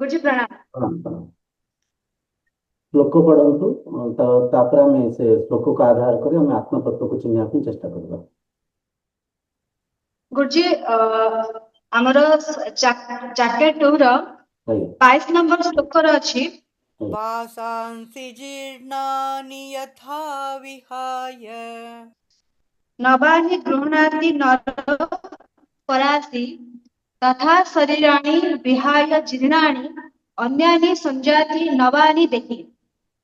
गुरुजी प्रणाम। प्रणाम प्रणाम। श्लोक पढ़ନ୍ତୁ तो तापर आम से श्लोक को आधार कर आम आत्मतत्व को चिन्ह चेष्टा करवा। गुरुजी आमर चैप्टर 2 रो आज्ञा 22 नंबर श्लोक रो अछि आज्ञा वासांसि जीर्णानि यथा विहाय नवानि गृह्णाति नर परासि तथा शरीराणि विहाय जीर्णानि अन्यानि संजाति नवानि देहि।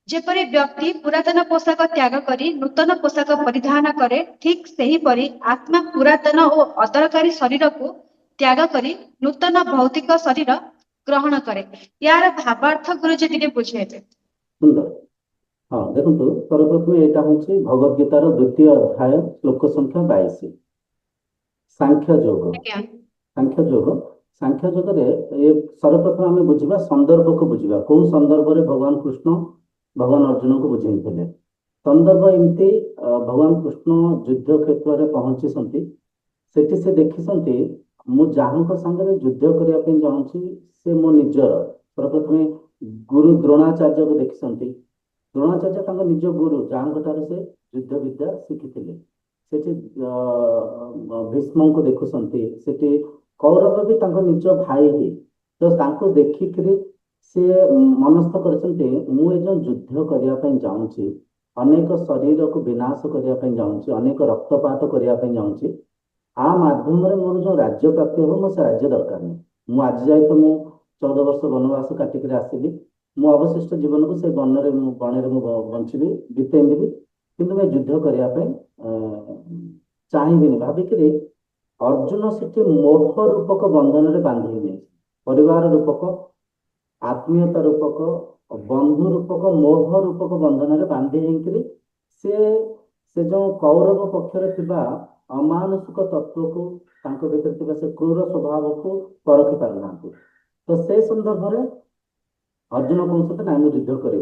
जेपरि व्यक्ति पुरातन पोशाक त्याग करी नूतन पोशाक परिधान करे, ठीक सेहीपरि आत्मा पुरातन और अदरकारी शरीर को त्याग करी नूतन भौतिक शरीर ग्रहण करे। यार भावार्थ गुरुजी टिके बुझेबे। सुंदर। हाँ देखो सर्वप्रथम यहाँ हूँ भगवद गीतार द्वितीय अध्याय श्लोक संख्या 22 सांख्य योग। आज्ञा सांख्य योग सांख्य योग ये सर्वप्रथम आम बुझा संदर्भ को बुझा कौ संदर्भ में भगवान कृष्ण भगवान अर्जुन को बुझे संदर्भ एमती भगवान कृष्ण युद्ध क्षेत्र में पहुंची सेठी से देखी मु जहाँ सागर युद्ध करने चाहूँगी से मो निजर सर्वप्रथम गुरु द्रोणाचार्य को देखी द्रोणाचार्य निज गुरु जहाँ ठार से युद्ध विद्या शिखी सेठी भीष्म को देखुंती कौरव भी निज भाई ही तो देखिक से मनस्थ करते मुझे युद्ध करने चाहूँगी अनेक शरीर को विनाश करने चाहूँगी अनेक रक्तपात करने चाहूँगी आ माध्यम मोर जो राज्य प्राप्ति हो से राज्य दरकार नहीं मुझे आज जाए तो मु 14 वर्ष वनवास काटिक आसली मु अवशिष्ट जीवन को से बन में बंची बीतेदेवी किंतु मैं युद्ध करने चाहिए भाविक अर्जुन से मोह रूपक बंधन में बांधे परिवार रूपक आत्मीयता रूपक बंधु रूपक मोह रूपक बंधन में बांधी से जो कौरव पक्षर थिबा अमानुषिक तत्व को भीतर से क्रूर स्वभाव को परखी पारना तो से संदर्भ में अर्जुन कहते ना मुझे युद्ध करी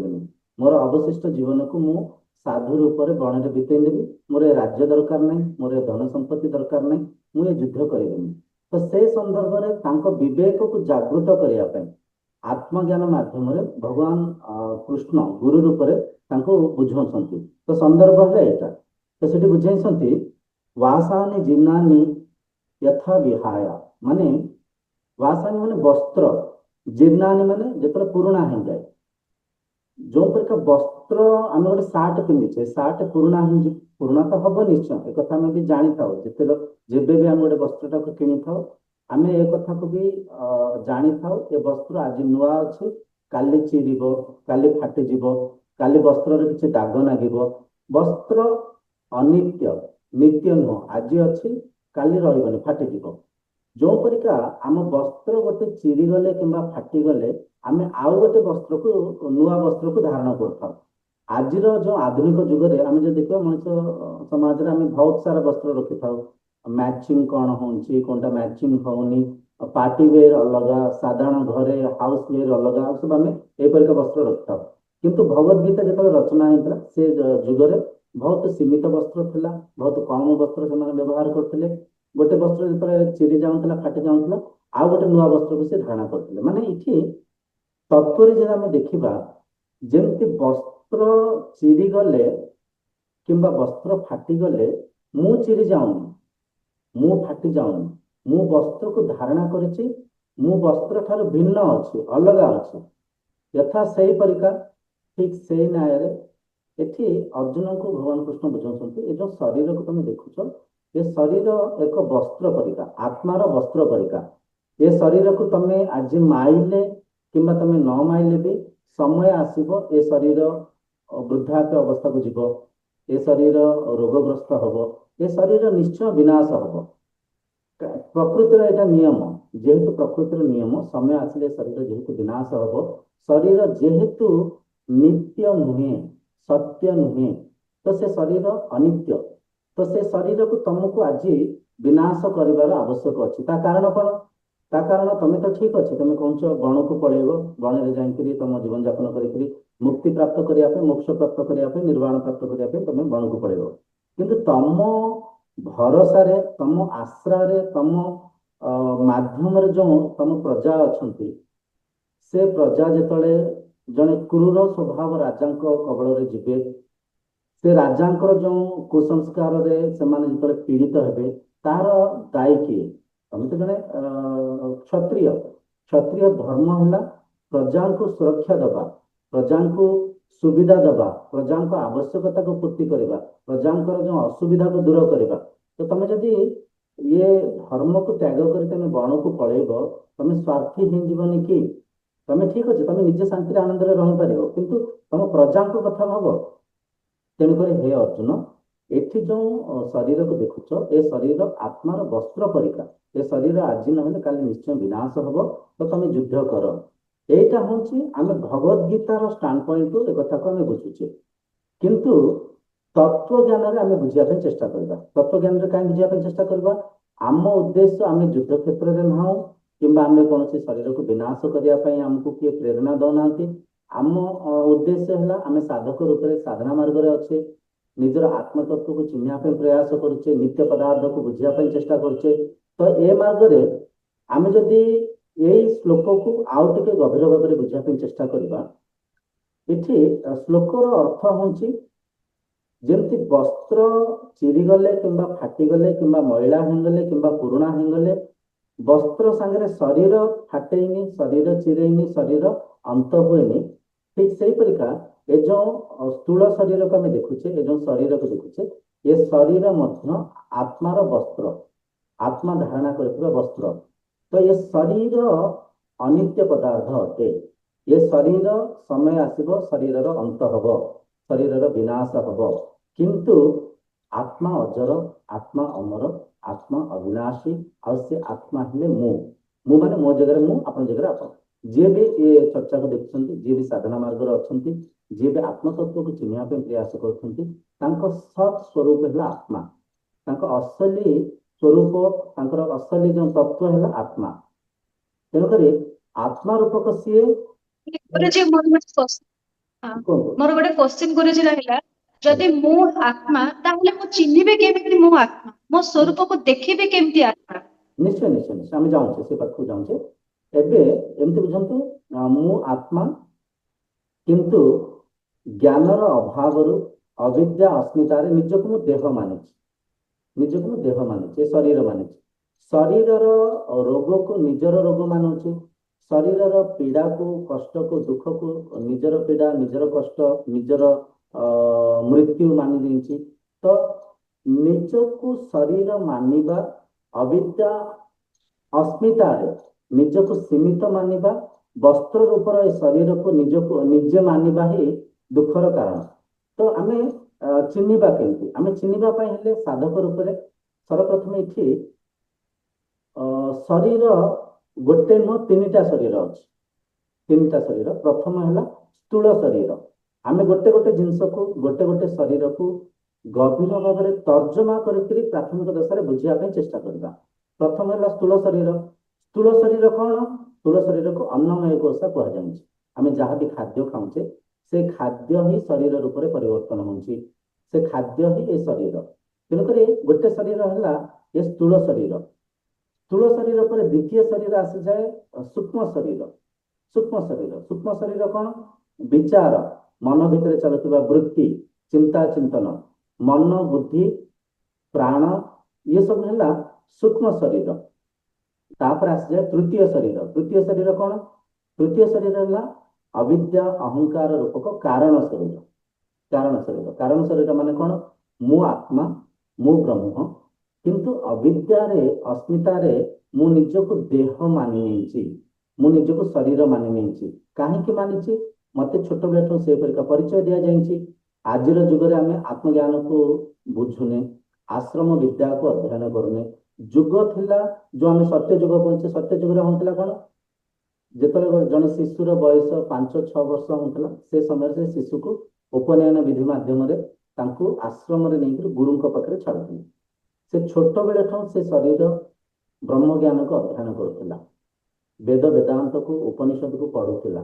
मोर अवशिष्ट जीवन को मु साधु रूप में बण में बीतेदेवी मोर राज्य दरकार नहीं मोर धन संपत्ति दरकार नहीं मुझे युद्ध करी तो से संदर्भ में विवेक को जागृत करने आत्मज्ञान माध्यम भगवान कृष्ण गुरु रूप में बुझाऊँ तो संदर्भ है यहाँ तो सीठी बुझाई वासानि जीर्णानि यथा विहाय माने वासानि माने वस्त्र जीर्णानि माने जो पुराणा हो जाए जो प्रकार वस्त्र आम गोटे सार्ट पिंधे सार्ट पुराणा पुराणा तो हम निश्चय एक आम भी जानी था जिते जब भी आम गोटे वस्त्रटा को किणी था आम ए कथा को भी जानी था ये वस्त्र आज नुआ अच्छे काली चिर काली फाटिज काली वस्त्र किसी दाग लगे वस्त्र अनित्य नित्य नुह आज अच्छी काली रही फाटिज जो परिका आम वस्त्र गोटे चिरीगले कि फाटिगले आम आउ गोटे वस्त्र को नुआ वस्त्र को धारण कर आज जो आधुनिक जुगे आम जो देखा मनुष्य समाज में आम बहुत सारा वस्त्र रखी था मैचिंग कौन होटा मैचिंग होनी पार्टी वेयर अलग साधारण घरे हाउस वेयर अलग सब आम यहपरिका वस्त्र रखी था किंतु भगवद गीता जो रचना होता से जुगे बहुत सीमित वस्त्र थिला बहुत कम वस्त्र से व्यवहार करते गोटे वस्त्र जो चिरी जाऊला फाटी जाऊला आ गोटे नुआ वस्त्र को से धारण करते माने इठी तत्व जो आम देखा जमती वस्त्र चिरी गले कि वस्त्र फाटीगले मु चिरी जाऊनी मु फाटी जाऊनी मु वस्त्र को धारणा करिछि मु वस्त्र ठार भिन्न अच्छी अलग अच्छी यथा से परिका ठीक से न्याय एठी अर्जुन को भगवान कृष्ण बुझाऊँ ये जो शरीर को तुम देखुच ये शरीर एक वस्त्र परिका आत्मार वस्त्र परिका ये शरीर को तुम आज माइले कि तुम न माइले भी समय आसब ये शरीर वृद्धाप्य अवस्था को जीव ये शरीर रोगग्रस्त हम ये शरीर निश्चय विनाश हम प्रकृतिर यहाँ नियम जेहेतु प्रकृतिर नियम समय आसिले शरीर जेहेतु विनाश हम शरीर जेहेतु नित्य नुहे सत्य नुहे तो से शरीर अनित्य तो से शरीर को तुमको आज विनाश कर आवश्यक अच्छी कारण कौन ता कारण तुम तो ठीक अच्छे तुम कौच गण को पलैब गण में जाकि तुम जीवन यापन कर मुक्ति प्राप्त करने मोक्ष प्राप्त करने निर्वाण प्राप्त करने तुम गण को पलैब किंतु तुम भरोसा तुम आश्रा तुम माध्यम जो तुम प्रजा अच्छा ସେ ପ୍ରଜା ଯେତେବେଳେ ଜଣେ କ୍ରୂର ସ୍ୱଭାବ ରାଜାଙ୍କ କବଳରେ ଯିବେ, ସେ ରାଜାଙ୍କର ଯେଉଁ କୁସଂସ୍କାରରେ ସେମାନେ ଯେତେବେଳେ ପୀଡ଼ିତ ହେବେ, ତାର ଦାୟୀ କିଏ? ତମେ ତ ଜଣେ କ୍ଷତ୍ରିୟ। କ୍ଷତ୍ରିୟ ଧର୍ମ ହେଲା ପ୍ରଜାଙ୍କୁ ସୁରକ୍ଷା ଦେବା, ପ୍ରଜାଙ୍କୁ ସୁବିଧା ଦେବା, ପ୍ରଜାଙ୍କ ଆବଶ୍ୟକତାକୁ ପୂର୍ତ୍ତି କରିବା, ପ୍ରଜାଙ୍କର ଯେଉଁ ଅସୁବିଧାକୁ ଦୂର କରିବା। ତ ତମେ ଯଦି ଇଏ ଧର୍ମକୁ ତ୍ୟାଗ କରି ତମେ ବଣକୁ ପଳେଇବ, ତମେ ସ୍ୱାର୍ଥୀ ହେଇଯିବନି କି? ତମେ ଠିକ ଅଛି, ତମେ ନିଜେ ଶାନ୍ତିରେ ଆନନ୍ଦରେ ରହିପାରିବ, କିନ୍ତୁ ତମ ପ୍ରଜାଙ୍କ କଥା ଭାବ। ତେଣୁକରି ହେ ଅର୍ଜୁନ, ଏଠି ଯେଉଁ ଶରୀରକୁ ଦେଖୁଛ, ଏ ଶରୀର ଆତ୍ମାର ବସ୍ତ୍ର ପରିକା। ଏ ଶରୀର ଆଜି ନହେଲେ କାଲି ନିଶ୍ଚୟ ବିନାଶ ହବ, ତ ତମେ ଯୁଦ୍ଧ କର। এইটা হচ্ছে ଆମେ ଭଗବତ ଗୀତାର ଷ୍ଟାଣ୍ଡ ପଏଣ୍ଟରୁ ଏ କଥାକୁ ଆମେ ବୁଝୁଛେ, କିନ୍ତୁ ତତ୍ତ୍ୱଜ୍ଞାନରେ ଆମେ ବୁଝିବା ପାଇଁ ଚେଷ୍ଟା କରିବା। ତତ୍ତ୍ୱଜ୍ଞାନରେ କାହିଁ ବୁଝିବା ପାଇଁ ଚେଷ୍ଟା କରିବା? ଆମ ଉଦ୍ଦେଶ୍ୟ ଆମେ ଯୁଦ୍ଧ କ୍ଷେତ୍ରରେ ନାହୁଁ, କିମ୍ବା ଆମେ କୌଣସି ଶରୀରକୁ ବିନାଶ କରିବା ପାଇଁ ଆମକୁ କିଏ ପ୍ରେରଣା ଦେଉନାହାନ୍ତି। ଆମ ଉଦ୍ଦେଶ୍ୟ ହେଲା ଆମେ ସାଧକ ରୂପରେ ସାଧନା ମାର୍ଗରେ ଅଛେ, ନିଜର ଆତ୍ମତତ୍ତ୍ୱକୁ ଚିହ୍ନିବା ପାଇଁ ପ୍ରୟାସ କରୁଛେ, ନିତ୍ୟ ପଦାର୍ଥକୁ ବୁଝିବା ପାଇଁ ଚେଷ୍ଟା କରୁଛେ। ତ ଏ ମାର୍ଗରେ ଆମେ ଯଦି ଏଇ ଶ୍ଲୋକକୁ ଆଉ ଟିକେ ଗଭୀର ଭାବରେ ବୁଝିବା ପାଇଁ ଚେଷ୍ଟା କରିବା, ଏଠି ଶ୍ଲୋକର ଅର୍ଥ ହେଉଛି ଯେମିତି ବସ୍ତ୍ର ଚିରିଗଲେ କିମ୍ବା ଫାଟିଗଲେ କିମ୍ବା ମଇଳା ହେଇଗଲେ କିମ୍ବା ପୁରୁଣା ହେଇଗଲେ ବସ୍ତ୍ର ସାଙ୍ଗରେ ଶରୀର ଫାଟେଇନି, ଶରୀର ଚିରେଇନି, ଶରୀର ଅନ୍ତ ହୁଏନି, ଠିକ ସେଇପରିକା ଏ ଯେଉଁ ସ୍ଥୂଳ ଶରୀରକୁ ଆମେ ଦେଖୁଛେ, ଏ ଯେଉଁ ଶରୀରକୁ ଦେଖୁଛେ, ଏ ଶରୀର ମଧ୍ୟ ଆତ୍ମାର ବସ୍ତ୍ର, ଆତ୍ମା ଧାରଣା କରିଥିବା ବସ୍ତ୍ର। ତ ଏ ଶରୀର ଅନିତ୍ୟ ପଦାର୍ଥ ଅଟେ। ଏ ଶରୀର ସମୟ ଆସିବ, ଶରୀରର ଅନ୍ତ ହବ, ଶରୀରର ବିନାଶ ହବ, କିନ୍ତୁ ଆତ୍ମା ଅଜର, ଆତ୍ମା ଅମର, ଆତ୍ମା ଅବିନାଶୀ। ଆଉ ସେ ଆତ୍ମା ହେଲେ ମୁଁ ମାନେ ମୋ ଜାଗାରେ ମୁଁ, ଆପଣ ଜାଗାରେ ଆପଣ। ଯିଏ ବି ଏ ଚର୍ଚ୍ଚାକୁ ଦେଖୁଛନ୍ତି, ଯିଏ ବି ସାଧନା ମାର୍ଗରେ ଅଛନ୍ତି, ଯିଏ ବି ଆତ୍ମତତ୍ତ୍ୱକୁ ଚିହ୍ନିବା ପାଇଁ ପ୍ରୟାସ କରୁଛନ୍ତି, ତାଙ୍କ ସତ୍ ସ୍ୱରୂପ ହେଲା ଆତ୍ମା। ତାଙ୍କ ଅସଲି ସ୍ୱରୂପ, ତାଙ୍କର ଅସଲି ଯେଉଁ ତତ୍ତ୍ୱ ହେଲା ଆତ୍ମା। ତେଣୁକରି ଆତ୍ମା ରୂପକ ସିଏ। ଗୁରୁଜୀ ମୋର ଗୋଟେ କ୍ୱେଶ୍ଚିନ୍ ଗୁରୁଜୀ ରହିଲା, ଯଦି ମୁଁ ଆତ୍ମା ତାହେଲେ ମୁଁ ଚିହ୍ନିବି କେମିତି ମୁଁ ଆତ୍ମା? ମୋ ସ୍ୱରୂପକୁ ଦେଖିବି କେମିତି ଆତ୍ମା? ନିଶ୍ଚୟ ନିଶ୍ଚୟ ନିଶ୍ଚୟ ଆମେ ଯାଉଛେ, ସେ ପାଖକୁ ଯାଉଛେ। ଏବେ ଏମିତି ବୁଝନ୍ତୁ, ମୁଁ ଆତ୍ମା, କିନ୍ତୁ ଜ୍ଞାନର ଅଭାବରୁ ଅବିଦ୍ୟା ଅସ୍ମିତାରେ ନିଜକୁ ମୁଁ ଦେହ ମାନିଛି, ନିଜକୁ ମୁଁ ଦେହ ମାନିଛି, ଶରୀର ମାନିଛି। ଶରୀରର ରୋଗକୁ ନିଜର ରୋଗ ମାନୁଛି, ଶରୀରର ପୀଡ଼ାକୁ, କଷ୍ଟକୁ, ଦୁଃଖକୁ ନିଜର ପୀଡ଼ା, ନିଜର କଷ୍ଟ, ନିଜର ମୃତ୍ୟୁ ମାନି ଦେଇଛି। ତ ନିଜକୁ ଶରୀର ମାନିବା, ଅବିଦ୍ୟା ଅସ୍ମିତାରେ ନିଜକୁ ସୀମିତ ମାନିବା, ବସ୍ତ୍ର ରୂପର ଏ ଶରୀରକୁ ନିଜକୁ ନିଜେ ମାନିବା ହିଁ ଦୁଃଖର କାରଣ। ତ ଆମେ ଚିହ୍ନିବା କେମିତି? ଆମେ ଚିହ୍ନିବା ପାଇଁ ହେଲେ ସାଧକ ରୂପରେ ସର୍ବପ୍ରଥମେ ଏଠି ଶରୀର ଗୋଟେ ନୁହଁ, ତିନିଟା ଶରୀର ଅଛି, ତିନିଟା ଶରୀର। ପ୍ରଥମ ହେଲା ସ୍ଥୂଳ ଶରୀର। ଆମେ ଗୋଟେ ଗୋଟେ ଜିନିଷକୁ, ଗୋଟେ ଗୋଟେ ଶରୀରକୁ ଗଭୀର ଭାବରେ ତର୍ଜମା କରିକିରି ପ୍ରାଥମିକ ଦଶାରେ ବୁଝିବା ପାଇଁ ଚେଷ୍ଟା କରିବା। ପ୍ରଥମ ହେଲା ସ୍ଥୂଳ ଶରୀର। ସ୍ଥୂଳ ଶରୀର କ'ଣ? ସ୍ଥୂଳ ଶରୀରକୁ ଅନ୍ନମୟ କୋଷ କୁହାଯାଉଛି। ଆମେ ଯାହା ବି ଖାଦ୍ୟ ଖାଉଛେ, ସେ ଖାଦ୍ୟ ହିଁ ଶରୀର ରୂପରେ ପରିବର୍ତ୍ତନ ହେଉଛି, ସେ ଖାଦ୍ୟ ହିଁ ଏ ଶରୀର। ତେଣୁକରି ଗୋଟେ ଶରୀର ହେଲା ଏ ସ୍ଥୂଳ ଶରୀର। ସ୍ଥୂଳ ଶରୀର ପରେ ଦ୍ୱିତୀୟ ଶରୀର ଆସିଯାଏ ସୂକ୍ଷ୍ମ ଶରୀର। ସୂକ୍ଷ୍ମ ଶରୀର, ସୂକ୍ଷ୍ମ ଶରୀର କ'ଣ? ବିଚାର, ମନ ଭିତରେ ଚାଲୁଥିବା ବୃତ୍ତି, ଚିନ୍ତା ଚିନ୍ତନ, ମନ, ବୁଦ୍ଧି, ପ୍ରାଣ, ଇଏ ସବୁ ହେଲା ସୂକ୍ଷ୍ମ ଶରୀର। ତାପରେ ଆସିଯାଏ ତୃତୀୟ ଶରୀର। ତୃତୀୟ ଶରୀର କ'ଣ? ତୃତୀୟ ଶରୀର ହେଲା ଅବିଦ୍ୟା ଅହଙ୍କାର ରୂପକ କାରଣ ଶରୀର। କାରଣ ଶରୀର, କାରଣ ଶରୀର ମାନେ କ'ଣ? ମୁଁ ଆତ୍ମା, ମୁଁ ବ୍ରହ୍ମ, କିନ୍ତୁ ଅବିଦ୍ୟାରେ ଅସ୍ମିତାରେ ମୁଁ ନିଜକୁ ଦେହ ମାନି ନେଇଛି, ମୁଁ ନିଜକୁ ଶରୀର ମାନି ନେଇଛି। କାହିଁକି ମାନିଛି? ମତେ ଛୋଟବେଳଠୁ ସେପରିକା ପରିଚୟ ଦିଆଯାଇଛି। ଆଜିର ଯୁଗରେ ଆମେ ଆତ୍ମଜ୍ଞାନକୁ ବୁଝୁନେ, ଆଶ୍ରମ ବିଦ୍ୟାକୁ ଅଧ୍ୟୟନ କରୁନେ। ଯୁଗ ଥିଲା ଯୋଉ ଆମେ ସତ୍ୟ ଯୁଗ କହୁଛେ, ସତ୍ୟ ଯୁଗରେ ହଉଥିଲା କ'ଣ? ଯେତେବେଳେ ଜଣେ ଶିଶୁର ବୟସ 5-6 ବର୍ଷ ହଉଥିଲା, ସେ ସମୟରେ ସେ ଶିଶୁକୁ ଉପନୟନ ବିଧି ମାଧ୍ୟମରେ ତାଙ୍କୁ ଆଶ୍ରମରେ ନେଇକରି ଗୁରୁଙ୍କ ପାଖରେ ଛାଡୁଥିଲେ। ସେ ଛୋଟବେଳଠୁ ସେ ଶରୀର ବ୍ରହ୍ମଜ୍ଞାନକୁ ଅଧ୍ୟୟନ କରୁଥିଲା, ବେଦ ବେଦାନ୍ତକୁ, ଉପନିଷଦକୁ ପଢୁଥିଲା।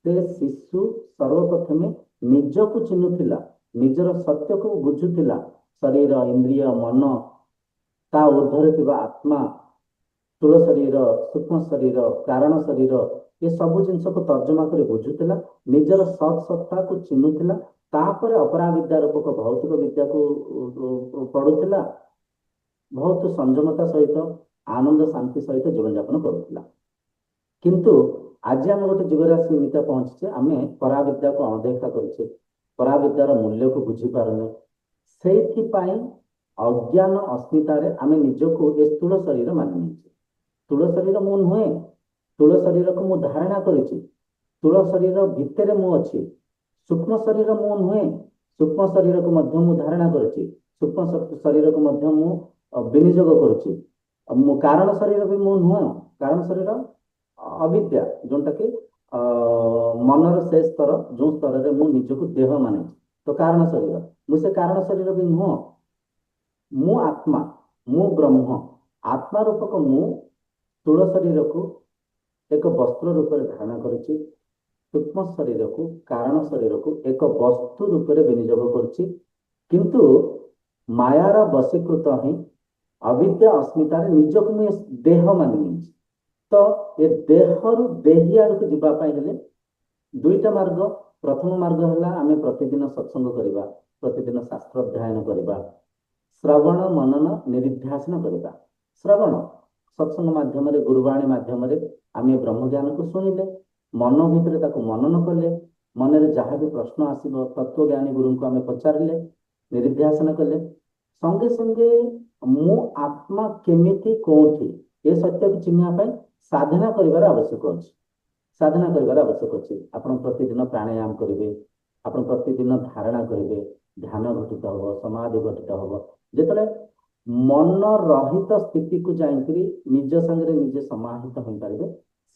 ସେ ଶିଶୁ ସର୍ବପ୍ରଥମେ ନିଜକୁ ଚିହ୍ନୁଥିଲା, ନିଜର ସତ୍ୟକୁ ବୁଝୁଥିଲା। ଶରୀର, ଇନ୍ଦ୍ରିୟ, ମନ, ତା ଉର୍ଦ୍ଧ୍ୱରେ ଥିବା ଆତ୍ମା, ସ୍ଥୂଳ ଶରୀର, ସୂକ୍ଷ୍ମ ଶରୀର, କାରଣ ଶରୀର, ଏ ସବୁ ଜିନିଷକୁ ତର୍ଜମା କରି ବୁଝୁଥିଲା, ନିଜର ସତ୍ ସତ୍ତାକୁ ଚିହ୍ନୁଥିଲା, ତାପରେ ଅପରାବିଦ୍ୟା ରୂପକ ଭୌତିକ ବିଦ୍ୟାକୁ ପଢୁଥିଲା, ବହୁତ ସଂଯମତା ସହିତ ଆନନ୍ଦ ଶାନ୍ତି ସହିତ ଜୀବନଯାପନ କରୁଥିଲା। କିନ୍ତୁ ଆଜି ଆମେ ଗୋଟେ ଯୁଗରେ ଆସି ଏମିତି ପହଞ୍ଚିଛେ, ଆମେ ପରାବିଦ୍ୟାକୁ ଅଣଦେଖା କରୁଛେ, ପରାବିଦ୍ୟାର ମୂଲ୍ୟକୁ ବୁଝିପାରୁନେ। ସେଇଥିପାଇଁ ଅଜ୍ଞାନ ଅସ୍ମିତାରେ ଆମେ ନିଜକୁ ଏ ସ୍ଥୂଳ ଶରୀର ମାନି ନେଇଛେ। ସ୍ଥୂଳ ଶରୀର ମୁଁ ନୁହେଁ, ସ୍ଥୂଳ ଶରୀରକୁ ମୁଁ ଧାରଣା କରିଛି, ସ୍ଥୂଳ ଶରୀର ଭିତରେ ମୁଁ ଅଛି। ସୂକ୍ଷ୍ମ ଶରୀର ମୁଁ ନୁହେଁ, ସୂକ୍ଷ୍ମ ଶରୀରକୁ ମଧ୍ୟ ମୁଁ ଧାରଣା କରିଛି, ସୂକ୍ଷ୍ମ ଶରୀରକୁ ମଧ୍ୟ ମୁଁ ବିନିଯୋଗ କରୁଛି। ମୁଁ କାରଣ ଶରୀର ବି ମୁଁ ନୁହଁ, କାରଣ ଶରୀର ଅବିଦ୍ୟା, ଯୋଉଟାକି ମନର ସେ ସ୍ତର, ଯୋଉ ସ୍ତରରେ ମୁଁ ନିଜକୁ ଦେହ ମାନିଛି। ତ କାରଣ ଶରୀର, ମୁଁ ସେ କାରଣ ଶରୀର ବି ନୁହଁ। ମୁଁ ଆତ୍ମା, ମୁଁ ବ୍ରହ୍ମ। ଆତ୍ମା ରୂପକ ମୁଁ ସ୍ଥୂଳ ଶରୀରକୁ ଏକ ବସ୍ତ୍ର ରୂପରେ ଧାରଣ କରିଛି, ସୂକ୍ଷ୍ମ ଶରୀରକୁ, କାରଣ ଶରୀରକୁ ଏକ ବସ୍ତୁ ରୂପରେ ବିନିଯୋଗ କରୁଛି। କିନ୍ତୁ ମାୟାର ବଶୀକୃତ ହିଁ ଅବିଦ୍ୟା ଅସ୍ମିତାରେ ନିଜକୁ ମୁଁ ଦେହ ମାନି ନେଇଛି। ତ ଏ ଦେହରୁ ଦେହୀ ଆଡ଼କୁ ଯିବା ପାଇଁ ହେଲେ ଦୁଇଟା ମାର୍ଗ। ପ୍ରଥମ ମାର୍ଗ ହେଲା ଆମେ ପ୍ରତିଦିନ ସତ୍ସଙ୍ଗ କରିବା, ପ୍ରତିଦିନ ଶାସ୍ତ୍ର ଅଧ୍ୟୟନ କରିବା, ଶ୍ରବଣ ମନନ ନିରିଧ୍ୟାସନ କରିବା। ଶ୍ରବଣ, ସତ୍ସଙ୍ଗ ମାଧ୍ୟମରେ, ଗୁରୁବାଣୀ ମାଧ୍ୟମରେ ଆମେ ବ୍ରହ୍ମଜ୍ଞାନକୁ ଶୁଣିଲେ, ମନ ଭିତରେ ତାକୁ ମନନ କଲେ, ମନରେ ଯାହା ବି ପ୍ରଶ୍ନ ଆସିବ ତତ୍ତ୍ୱଜ୍ଞାନୀ ଗୁରୁଙ୍କୁ ଆମେ ପଚାରିଲେ, ନିରିଧ୍ୟାସନ କଲେ, ସଙ୍ଗେ ସଙ୍ଗେ ମୁଁ ଆତ୍ମା କେମିତି କୋଉଠି ଏ ସତ୍ୟକୁ ଚିହ୍ନିବା ପାଇଁ ସାଧନା କରିବାର ଆବଶ୍ୟକ ଅଛି। ସାଧନା କରିବାର ଆବଶ୍ୟକ ଅଛି। ଆପଣ ପ୍ରତିଦିନ ପ୍ରାଣାୟାମ କରିବେ, ଆପଣ ପ୍ରତିଦିନ ଧାରଣା କରିବେ, ଧ୍ୟାନ ଘଟିତ ହବ, ସମାଧି ଘଟିତ ହବ। ଯେତେବେଳେ ମନ ରହିତ ସ୍ଥିତିକୁ ଯାଇକରି ନିଜ ସାଙ୍ଗରେ ନିଜେ ସମାହିତ ହୋଇପାରିବେ,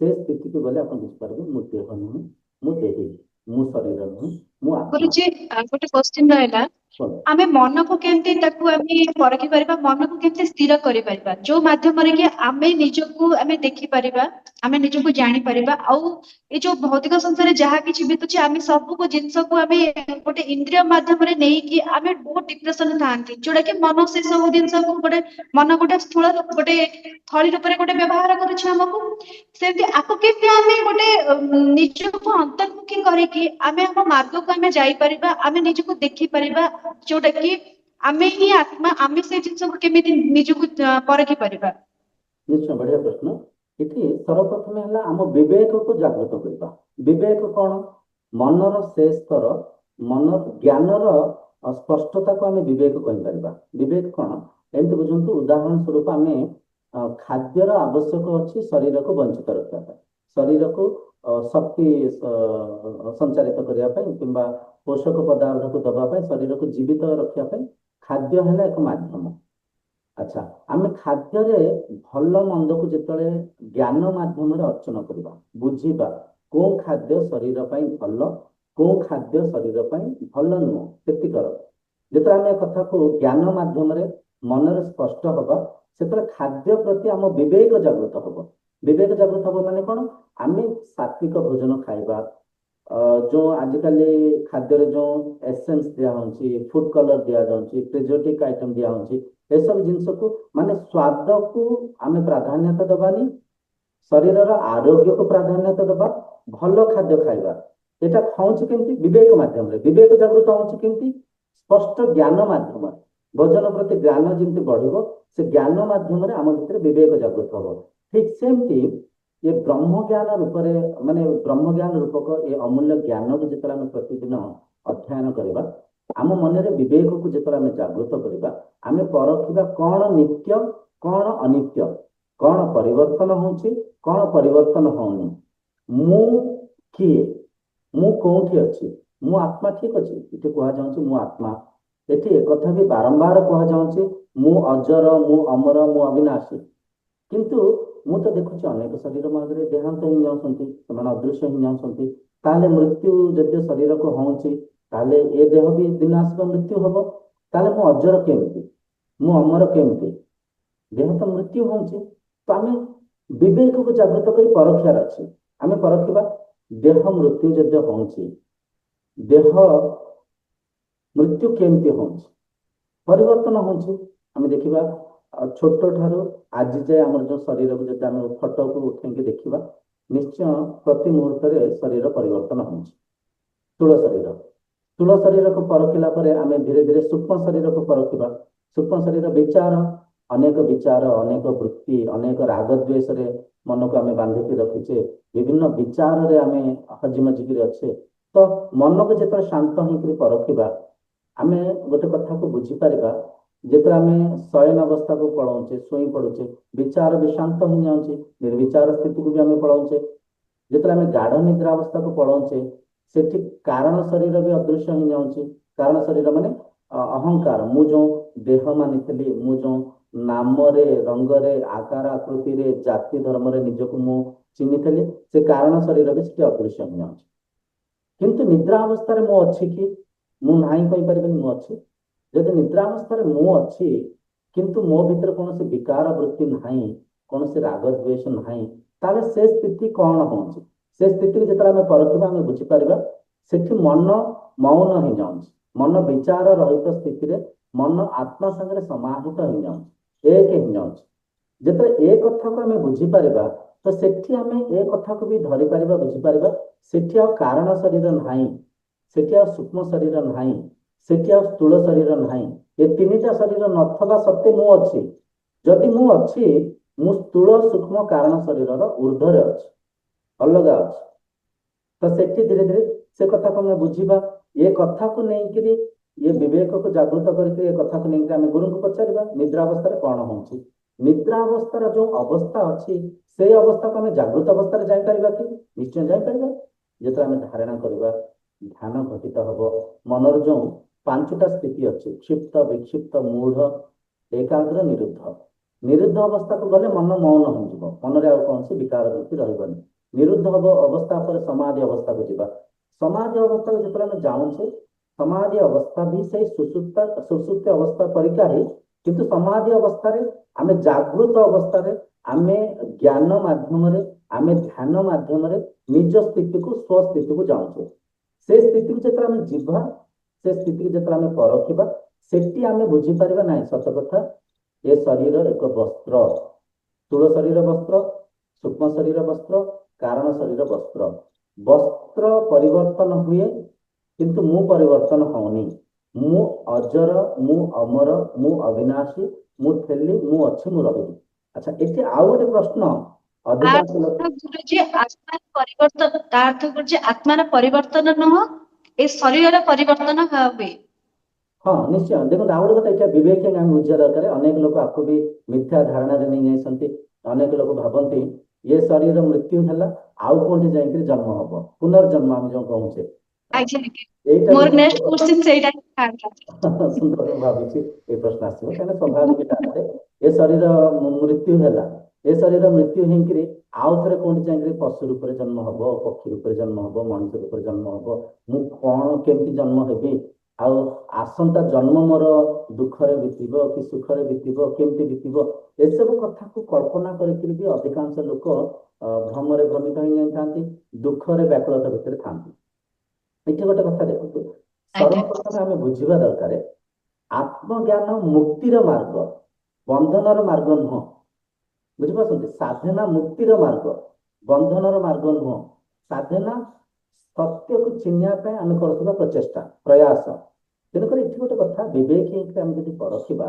ସେ ସ୍ଥିତିକୁ ଗଲେ ଆପଣ ବୁଝିପାରିବେ ମୁଁ ଦେହ ନୁହେଁ, ମୁଁ ଦେହୀ, ମୁଁ ଶରୀର ନୁହେଁ, ମୁଁ ଆତ୍ମା। ଗୁରୁଜୀ, ଗୋଟେ କ୍ୱେଶ୍ଚିନ୍ ରହିଲା, ଆମେ ମନକୁ କେମିତି ତାକୁ ଆମେ ପରଖି ପାରିବା, ମନକୁ କେମିତି ସ୍ଥିର କରିପାରିବା, ଯୋଉ ମାଧ୍ୟମରେ କି ଆମେ ନିଜକୁ ଆମେ ଦେଖିପାରିବା, ଆମେ ନିଜକୁ ଜାଣିପାରିବା, ଆଉ ଏ ଯୋଉ ଭୌତିକ ସଂସାରରେ ଯାହା କିଛି ବିତୁଛି ଆମେ ସବୁ ଜିନିଷକୁ ଆମେ ଗୋଟେ ଇନ୍ଦ୍ରିୟ ମାଧ୍ୟମରେ ନେଇକି ଆମେ ବହୁତ ଡିପ୍ରେସନ ଥାନ୍ତି, ଯୋଉଟା କି ମନ ସେ ସବୁ ଜିନିଷକୁ ଗୋଟେ ମନ ଗୋଟେ ସ୍ଥୂଳ ଗୋଟେ ଥଳି ରୂପରେ ଗୋଟେ ବ୍ୟବହାର କରୁଛି ଆମକୁ। ସେମିତି ଆକୁ କେମିତି ଆମେ ଗୋଟେ ନିଜକୁ ଅନ୍ତର୍ମୁଖୀ କରିକି ଆମେ ଆମ ମାର୍ଗକୁ ଆମେ ଯାଇପାରିବା, ଆମେ ନିଜକୁ ଦେଖିପାରିବା, ଯୋଉଟା କି ଆମେ ହିଁ ଆତ୍ମା, ଆମେ ସେଇ ଜିନିଷକୁ କେମିତି ନିଜକୁ ପରଖି ପାରିବା? ନିଶ୍ଚୟ, ବଢିଆ ପ୍ରଶ୍ନ। ଏଠି ସର୍ବପ୍ରଥମେ ହେଲା ଆମ ବିବେକକୁ ଜାଗ୍ରତ କରିବା। ବିବେକ କଣ? ମନର ସେ ସ୍ତର, ମନ ଜ୍ଞାନର ସ୍ପଷ୍ଟତାକୁ ଆମେ ବିବେକ କହିପାରିବା। ବିବେକ କଣ? ଏମିତି ବୁଝନ୍ତୁ, ଉଦାହରଣ ସ୍ୱରୂପ ଆମେ ଖାଦ୍ୟର ଆବଶ୍ୟକ ଅଛି ଶରୀରକୁ ବଞ୍ଚିତ ରଖିବା ପାଇଁ, ଶରୀରକୁ ଶକ୍ତି ସଞ୍ଚାରିତ କରିବା ପାଇଁ କିମ୍ବା ପୋଷକ ପଦାର୍ଥକୁ ଦେବା ପାଇଁ, ଶରୀରକୁ ଜୀବିତ ରଖିବା ପାଇଁ ଖାଦ୍ୟ ହେଲା ଏକ ମାଧ୍ୟମ। ଆଚ୍ଛା, ଆମେ ଖାଦ୍ୟରେ ଭଲ ମନ୍ଦକୁ ଯେତେବେଳେ ଜ୍ଞାନ ମାଧ୍ୟମରେ ଅର୍ଜନ କରିବା, ବୁଝିବା କୋଉ ଖାଦ୍ୟ ଶରୀର ପାଇଁ ଭଲ, କୋଉ ଖାଦ୍ୟ ଶରୀର ପାଇଁ ଭଲ ନୁହଁ, କ୍ଷତିକର, ଯେତେବେଳେ ଆମେ କଥାକୁ ଜ୍ଞାନ ମାଧ୍ୟମରେ ମନରେ ସ୍ପଷ୍ଟ ହବା, ସେତେବେଳେ ଖାଦ୍ୟ ପ୍ରତି ଆମ ବିବେକ ଜାଗ୍ରତ ହବ। ବିବେକ ଜାଗ୍ରତ ହବ ମାନେ କଣ? ଆମେ ସାତ୍ବିକ ଭୋଜନ ଖାଇବା, ଯୋଉ ଆଜିକାଲି ଖାଦ୍ୟରେ ଯୋଉ ଏସେନ୍ସ ଦିଆହଉଛି, ଫୁଡ କଲର ଦିଆଯାଉଛି, ପ୍ରିଜର୍ଭେଟିଭ ଆଇଟମ ଦିଆହଉଛି, ଏସବୁ ଜିନିଷକୁ ମାନେ ସ୍ୱାଦକୁ ଆମେ ପ୍ରାଧାନ୍ୟତା ଦେବାନି, ଶରୀରର ଆରୋଗ୍ୟକୁ ପ୍ରାଧାନ୍ୟତା ଦେବା, ଭଲ ଖାଦ୍ୟ ଖାଇବା। এটা ହଉଛି କେମିତି? ବିବେକ ମାଧ୍ୟମରେ। ବିବେକ ଜାଗୃତ ହଉଛି କେମିତି? ସ୍ପଷ୍ଟ ଜ୍ଞାନ ମାଧ୍ୟମରେ। ଭୋଜନ ପ୍ରତି ଜ୍ଞାନ ଯେମିତି ବଢିବ, ସେ ଜ୍ଞାନ ମାଧ୍ୟମରେ ଆମ ଭିତରେ ବିବେକ ଜାଗୃତ ହବ। ଠିକ ସେମିତି ଏ ବ୍ରହ୍ମ ଜ୍ଞାନ ରୂପରେ, ମାନେ ବ୍ରହ୍ମ ଜ୍ଞାନ ରୂପକ ଏ ଅମୂଲ୍ୟ ଜ୍ଞାନକୁ ଯେତେବେଳେ ଆମେ ପ୍ରତିଦିନ ଅଧ୍ୟୟନ କରିବା, ଆମ ମନରେ ବିବେକକୁ ଯେତେବେଳେ ଆମେ ଜାଗୃତ କରିବା, ଆମେ ପରଖିବା କଣ ନିତ୍ୟ, କଣ ଅନିତ୍ୟ, କଣ ପରିବର୍ତ୍ତନ ହଉଛି, କଣ ପରିବର୍ତ୍ତନ ହଉନି, ମୁଁ କିଏ, ମୁଁ କୋଉଠି ଅଛି, ମୁଁ ଆତ୍ମା। ଠିକ ଅଛି, ଏଠି କୁହାଯାଉଛି ମୁଁ ଆତ୍ମା। ଏଠି ଏକଥା ବି ବାରମ୍ବାର କୁହାଯାଉଛି ମୁଁ ଅଜର, ମୁଁ ଅମର, ମୁଁ ଅବିନାଶୀ। କିନ୍ତୁ ମୁଁ ତ ଦେଖୁଛି ଅନେକ ଶରୀର ମଧ୍ୟରେ ଦେହାନ୍ତ ହେଇଯାଉଛନ୍ତି, ସେମାନେ ଅଦୃଶ୍ୟ ହେଇଯାଉଛନ୍ତି। ତାହେଲେ ମୃତ୍ୟୁ ଯଦି ଶରୀରକୁ ହଉଛି, ତାହେଲେ ଏ ଦେହ ବି ଦିନ ଆସିବ ମୃତ୍ୟୁ ହବ। ତାହେଲେ ମୁଁ ଅଜର କେମିତି, ମୁଁ ଅମର କେମିତି? ଦେହ ତ ମୃତ୍ୟୁ ହଉଛି। ତ ଆମେ ବିବେକକୁ ଜାଗ୍ରତ କରି ପରଖିବାର ଅଛି। ଆମେ ପରଖିବା ଦେହ ମୃତ୍ୟୁ ଯଦି ହଉଛି, ଦେହ ମୃତ୍ୟୁ କେମିତି ହଉଛି, ପରିବର୍ତ୍ତନ ହଉଛି। ଆମେ ଦେଖିବା ଛୋଟ ଠାରୁ ଆଜି ଯାଏ ଆମର ଯୋଉ ଶରୀରକୁ ଯଦି ଆମେ ଫଟୋକୁ ଉଠେଇକି ଦେଖିବା, ନିଶ୍ଚୟ ପ୍ରତି ମୁହୂର୍ତ୍ତରେ ଶରୀର ପରିବର୍ତ୍ତନ ହେଉଛି। ସ୍ଥୂଳ ଶରୀରକୁ ପରଖିଲା ପରେ ଆମେ ଧୀରେ ଧୀରେ ସୂକ୍ଷ୍ମ ଶରୀରକୁ ପରଖିବା। ସୂକ୍ଷ୍ମ ଶରୀର ବିଚାର, ଅନେକ ବୃତ୍ତି, ଅନେକ ରାଗ ଦ୍ୱେଷରେ ମନକୁ ଆମେ ବାନ୍ଧିକି ରଖିଛେ, ବିଭିନ୍ନ ବିଚାରରେ ଆମେ ହଜିମଜିକିରି ଅଛେ। ତ ମନକୁ ଯେତେବେଳେ ଶାନ୍ତ ହେଇକିରି ପରଖିବା, ଆମେ ଗୋଟେ କଥାକୁ ବୁଝିପାରିବା, ଯେତେବେଳେ ଆମେ ଶୟନ ଅବସ୍ଥାକୁ ପଳାଉଛେ, ଶୋଇ ପଡୁଛେ, ବିଚାର ବି ଶାନ୍ତ ହେଇଯାଉଛି, ନିର୍ବିଚାର ସ୍ଥିତିକୁ ବି ଆମେ ପଳାଉଛେ। ଯେତେବେଳେ ଆମେ ଗାଢ ନିଦ୍ରା ଅବସ୍ଥାକୁ ପଳାଉଛେ, ସେଠି କାରଣ ଶରୀର ବି ଅଦୃଶ୍ୟ ହେଇଯାଉଛି। କାରଣ ଶରୀର ମାନେ ଅହଙ୍କାର, ମୁଁ ଯୋଉ ଦେହ ମାନିଥିଲି, ମୁଁ ଯୋଉ ନାମରେ, ରଙ୍ଗରେ, ଆକାର ଆକୃତିରେ, ଜାତି ଧର୍ମରେ ନିଜକୁ ମୁଁ ଚିହ୍ନିଥିଲି, ସେ କାରଣ ଶରୀର ବି ସେଠି ଅଦୃଶ୍ୟ ହେଇଯାଉଛି। କିନ୍ତୁ ନିଦ୍ରା ଅବସ୍ଥାରେ ମୁଁ ଅଛି କି? ମୁଁ ନାହିଁ କହିପାରିବିନି, ମୁଁ ଅଛି। ଯଦି ନିଦ୍ରା ଅବସ୍ଥାରେ ମୁଁ ଅଛି କିନ୍ତୁ ମୋ ଭିତରେ କୌଣସି ବିକାର ବୃତ୍ତି ନାହିଁ, କୌଣସି ରାଗ ଦ୍ୱେଷ ନାହିଁ, ତାହେଲେ ସେ ସ୍ଥିତି କଣ ହଉଛି? ସେ ସ୍ଥିତିକୁ ଯେତେବେଳେ ଆମେ ପରଖିବା, ଆମେ ବୁଝିପାରିବା ସେଠି ମନ ମୌନ ହେଇଯାଉଛି। ମନ ବିଚାର ରହିତ ସ୍ଥିତିରେ ମନ ଆତ୍ମା ସାଙ୍ଗରେ ସମାହିତ ହେଇଯାଉଛି, ଏକ ହେଇଯାଉଛି। ଯେତେବେଳେ ଏ କଥାକୁ ଆମେ ବୁଝିପାରିବା, ତ ସେଠି ଆମେ ଏ କଥାକୁ ବି ଧରିପାରିବା, ବୁଝିପାରିବା ସେଠି ଆଉ କାରଣ ଶରୀର ନାହିଁ, ସେଠି ଆଉ ସୂକ୍ଷ୍ମ ଶରୀର ନାହିଁ, ସେଠି ଆଉ ସ୍ଥୂଳ ଶରୀର ନାହିଁ। ଏ ତିନିଟା ଶରୀର ନଥିବା ସତ୍ତ୍ୱେ ମୁଁ ଅଛି। ଯଦି ମୁଁ ଅଛି, ମୁଁ ସ୍ଥୂଳ ସୂକ୍ଷ୍ମ କାରଣ ଶରୀରର ଊର୍ଦ୍ଧ୍ୱରେ ଅଛି, ଅଲଗା ଅଛି। ତ ସେଠି ଧୀରେ ଧୀରେ ସେ କଥାକୁ ଆମେ ବୁଝିବା। ଏ କଥାକୁ ନେଇକିରି, ଏ ବିବେକକୁ ଜାଗୃତ କରିକି ଏ କଥାକୁ ନେଇକି ଆମେ ଗୁରୁଙ୍କୁ ପଚାରିବା, ନିଦ୍ରା ଅବସ୍ଥାରେ କଣ ହଉଛି? ନିଦ୍ରା ଅବସ୍ଥାର ଯୋଉ ଅବସ୍ଥା ଅଛି, ସେଇ ଅବସ୍ଥାକୁ ଆମେ ଜାଗୃତ ଅବସ୍ଥାରେ ଯାଇପାରିବା କି? ନିଶ୍ଚୟ ଯାଇପାରିବା। ଯେତେବେଳେ ଆମେ ଧାରଣା କରିବା, ଧ୍ୟାନ ଘଟିତ ହବ, ମନର ଯୋଉ 5ଟା ସ୍ଥିତି ଅଛି, କ୍ଷିପ୍ତ, ବିକ୍ଷିପ୍ତ, ମୂଢ, ଏକାଗ୍ର, ନିରୁଦ୍ଧ। ନିରୁଦ୍ଧ ଅବସ୍ଥାକୁ ଗଲେ ମନ ମୌନ ହୋଇଯିବ, ମନରେ ଆଉ କୌଣସି ବିକାର ବୃତ୍ତି ରହିବନି। ନିରୁଦ୍ଧ ଅବସ୍ଥା ପରେ ସମାଧି ଅବସ୍ଥାକୁ ଯିବା। ସମାଧି ଅବସ୍ଥାକୁ ଯେତେବେଳେ ଆମେ ଯାଉଛେ, ସମାଧି ଅବସ୍ଥା ବି ସେଇ ସୁଷୁପ୍ତ ଅବସ୍ଥା ପରିକା ହିଁ, କିନ୍ତୁ ସମାଧି ଅବସ୍ଥାରେ ଆମେ ଜାଗୃତ ଅବସ୍ଥାରେ, ଆମେ ଜ୍ଞାନ ମାଧ୍ୟମରେ, ଆମେ ଧ୍ୟାନ ମାଧ୍ୟମରେ ନିଜ ସ୍ଥିତିକୁ, ସ୍ୱସ୍ଥିତିକୁ ଯାଉଛେ। ସେ ସ୍ଥିତିକୁ ଯେତେବେଳେ ଆମେ ଯିବା, ସେ ସ୍ଥିତିକୁ ଯେତେବେଳେ ଆମେ ପରଖିବା, ସେଠି ଆମେ ବୁଝିପାରିବା, ନାହିଁ ସତ କଥା, ଏ ଶରୀର ଏକ ବସ୍ତ୍ର, ସ୍ଥୂଳ ଶରୀର ବସ୍ତ୍ର, ସୂକ୍ଷ୍ମ ଶରୀର ବସ୍ତ୍ର, କାରଣ ଶରୀର ବସ୍ତ୍ର। ବସ୍ତ୍ର ପରିବର୍ତ୍ତନ ହୁଏ, କିନ୍ତୁ ମୁଁ ପରିବର୍ତ୍ତନ ହଉନି। ମୁଁ ଅଜର, ମୁଁ ଅମର, ମୁଁ ଅବିନାଶୀ, ମୁଁ ଥିଲି, ମୁଁ ଅଛି, ମୁଁ ରହିବି। ଆଚ୍ଛା, ଏଠି ଆଉ ଗୋଟେ ପ୍ରଶ୍ନ ଅଧିକାଂଶ ଲୋକ ଆତ୍ମାର ପରିବର୍ତ୍ତନ ନୁହଁ, ଏ ଶରୀରର ପରିବର୍ତ୍ତନ ହୁଏ। ହଁ, ନିଶ୍ଚୟ। ଦେଖନ୍ତୁ, ଆଉ ଗୋଟେ କଥା, ଏଇଟା ବିବେକ ଆମେ ବୁଝିବା ଦରକାର। ଅନେକ ଲୋକ ଆକୁ ବି ମିଥ୍ୟା ଧାରଣାରେ ନେଇ ଯାଇଛନ୍ତି। ଅନେକ ଲୋକ ଭାବନ୍ତି ଏ ଶରୀର ମୃତ୍ୟୁ ହେଲା, ଆଉ କୋଉଠି ଯାଇକିରି ଜନ୍ମ ହବ, ପୁନର୍ଜନ୍ମ ଆମେ ଯୋଉ କହୁଛେ। ଏଇଟା ମୋର ବି ନେକ୍ସଟ କ୍ୱେଶ୍ଚିନ୍ ସେଇଟା ହିଁ ଥାନ୍ତା। ସୁନ୍ଦର, ମୁଁ ଭାବୁଛି ଏ ପ୍ରଶ୍ନ ଆସିବ, କାହିଁକିନା ସ୍ୱାଭାବିକ ଧାରାରେ ଏ ଶରୀର ମୃତ୍ୟୁ ହେଲା, ଏ ଶରୀର ମୃତ୍ୟୁ ହେଇକିରି ଆଉ ଥରେ କୋଉଠି ଯାଇକିରି ପଶୁ ରୂପରେ ଜନ୍ମ ହବ, ପକ୍ଷୀ ରୂପରେ ଜନ୍ମ ହବ, ମଣିଷ ରୂପରେ ଜନ୍ମ ହବ, ମୁଁ କଣ କେମିତି ଜନ୍ମ ହେବି, ଆଉ ଆସନ୍ତା ଜନ୍ମ ମୋର ଦୁଃଖରେ ବିତିବ କି ସୁଖରେ ବିତିବ, କେମିତି ବିତିବ, ଏସବୁ କଥାକୁ କଳ୍ପନା କରିକିରି ବି ଅଧିକାଂଶ ଲୋକ ଭ୍ରମରେ ଭ୍ରମିତ ହେଇଯାଇଥାନ୍ତି, ଦୁଃଖରେ ବ୍ୟାକୁଳତା ଭିତରେ ଥାନ୍ତି। ଏଠି ଗୋଟେ କଥା ଦେଖନ୍ତୁ, ସର୍ବପ୍ରଥମେ ଆମେ ବୁଝିବା ଦରକାର, ଆତ୍ମଜ୍ଞାନ ମୁକ୍ତିର ମାର୍ଗ, ବନ୍ଧନର ମାର୍ଗ ନୁହଁ। ବୁଝିପାରୁଛନ୍ତି? ସାଧନା ମୁକ୍ତିର ମାର୍ଗ, ବନ୍ଧନର ମାର୍ଗ ନୁହଁ। ସାଧନା ସତ୍ୟକୁ ଚିହ୍ନିବା ପାଇଁ ଆମେ କରୁଥିବା ପ୍ରଚେଷ୍ଟା, ପ୍ରୟାସ। ତେଣୁକରି ଏଠି ଗୋଟେ କଥା, ବିବେକ ହେଇକି ଆମେ ଯଦି ପରଖିବା,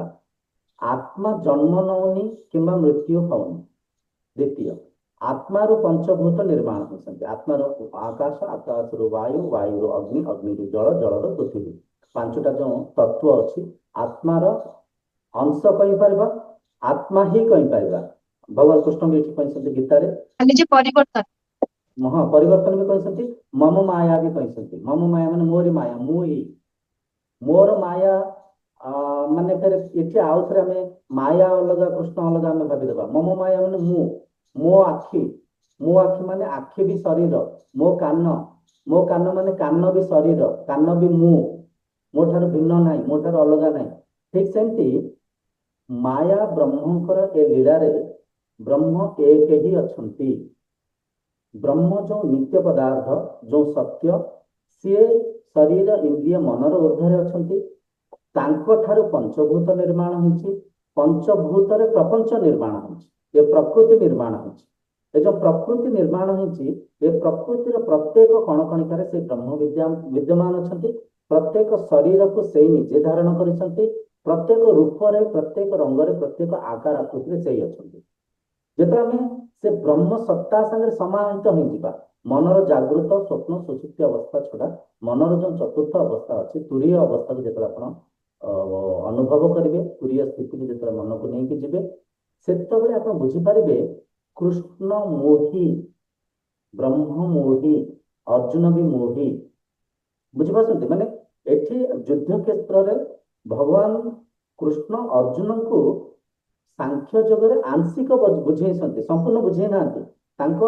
ଆତ୍ମା ଜନ୍ମ ନଉନି କିମ୍ବା ମୃତ୍ୟୁ ହଉନି। ଦ୍ୱିତୀୟ, ଆତ୍ମାରୁ ପଞ୍ଚଭୂତ ନିର୍ମାଣ ହୋଇଛନ୍ତି। ଆତ୍ମାର ଆକାଶ, ଆକାଶରୁ ବାୟୁ, ବାୟୁରୁ ଅଗ୍ନି, ଅଗ୍ନିରୁ ଜଳ, ଜଳରୁ ପୃଥିବୀ। 5ଟା ଯୋଉ ତତ୍ଵ ଅଛି, ଆତ୍ମାର ଅଂଶ କହିପାରିବା, ଆତ୍ମା ହିଁ କହିପାରିବା। ଭଗବାନ କୃଷ୍ଣ ବି ଏଠି କହିଛନ୍ତି ଗୀତାରେ, ପରିବର୍ତ୍ତନ, ହଁ, ପରିବର୍ତ୍ତନ ବି କହିଛନ୍ତି, ମମ ମାୟା ବି କହିଛନ୍ତି। ମମ ମାୟା ମାନେ ମୋରି ମାୟା, ମୁଁ ହିଁ, ମୋର ମାୟା। ମାନେ ଫେରେ ଏଠି ଆଉ ଥରେ ଆମେ ମାୟା ଅଲଗା, କୃଷ୍ଣ ଅଲଗା ଆମେ ଭାବିଦେବା। ମମ ମାୟା ମାନେ ମୁଁ, ମୋ ଆଖି, ମୋ ଆଖି ମାନେ ଆଖି ବି ଶରୀର, ମୋ କାନ, ମୋ କାନ ମାନେ କାନ ବି ଶରୀର, କାନ ବି ମୁଁ, ମୋ ଠାରୁ ଭିନ୍ନ ନାହିଁ, ମୋ ଠାରୁ ଅଲଗା ନାହିଁ। ଠିକ ସେମିତି ମାୟା ବ୍ରହ୍ମଙ୍କର ଏ ଲୀଳାରେ ବ୍ରହ୍ମ ଏକ ହିଁ ଅଛନ୍ତି। ବ୍ରହ୍ମ ଯୋଉ ନିତ୍ୟ ପଦାର୍ଥ, ଯୋଉ ସତ୍ୟ, ସିଏ ଶରୀର, ଇନ୍ଦ୍ରିୟ, ମନର ଊର୍ଦ୍ଧ୍ୱରେ ଅଛନ୍ତି। ତାଙ୍କ ଠାରୁ ପଞ୍ଚଭୂତ ନିର୍ମାଣ ହେଇଛି, ପଞ୍ଚଭୂତରେ ପ୍ରପଞ୍ଚ ନିର୍ମାଣ ହେଇଛି, ଏ ପ୍ରକୃତି ନିର୍ମାଣ ହେଇଛି। ଏ ଯୋଉ ପ୍ରକୃତି ନିର୍ମାଣ ହେଇଛି, ଏ ପ୍ରକୃତିର ପ୍ରତ୍ୟେକ କଣକଣିକାରେ ସେ ବ୍ରହ୍ମ ବିଦ୍ୟମାନ ଅଛନ୍ତି। ପ୍ରତ୍ୟେକ ଶରୀରକୁ ସେଇ ନିଜେ ଧାରଣ କରିଛନ୍ତି। ପ୍ରତ୍ୟେକ ରୂପରେ, ପ୍ରତ୍ୟେକ ରଙ୍ଗରେ, ପ୍ରତ୍ୟେକ ଆକାର ଆକୃତିରେ ସେଇ ଅଛନ୍ତି। ଯେତେବେଳେ ଆମେ ସେ ବ୍ରହ୍ମ ସତ୍ତା ସାଙ୍ଗରେ ସମାହିତ ହେଇଯିବା, ମନର ଜାଗୃତ, ସ୍ୱପ୍ନ, ସୁଷୁପ୍ତି ଅବସ୍ଥା ଛଡା ମନର ଯୋଉ ଚତୁର୍ଥ ଅବସ୍ଥା ଅଛି, ତୁରୀୟ ଅବସ୍ଥାକୁ ଯେତେବେଳେ ଆପଣ ଅନୁଭବ କରିବେ, ତୁରୀୟ ସ୍ଥିତିକୁ ଯେତେବେଳେ ମନକୁ ନେଇକି ଯିବେ, ସେତେବେଳେ ଆପଣ ବୁଝିପାରିବେ କୃଷ୍ଣ ମୋହି, ବ୍ରହ୍ମ ମୋହି, ଅର୍ଜୁନ ବି ମୋହି। ବୁଝିପାରୁଛନ୍ତି? ମାନେ ଏଠି ଯୁଦ୍ଧ କ୍ଷେତ୍ରରେ ଭଗବାନ କୃଷ୍ଣ ଅର୍ଜୁନଙ୍କୁ ସାଂଖ୍ୟ ଯୋଗରେ ଆଂଶିକ ବୁଝେଇଛନ୍ତି, ସମ୍ପୂର୍ଣ୍ଣ ବୁଝେଇ ନାହାନ୍ତି। ତାଙ୍କ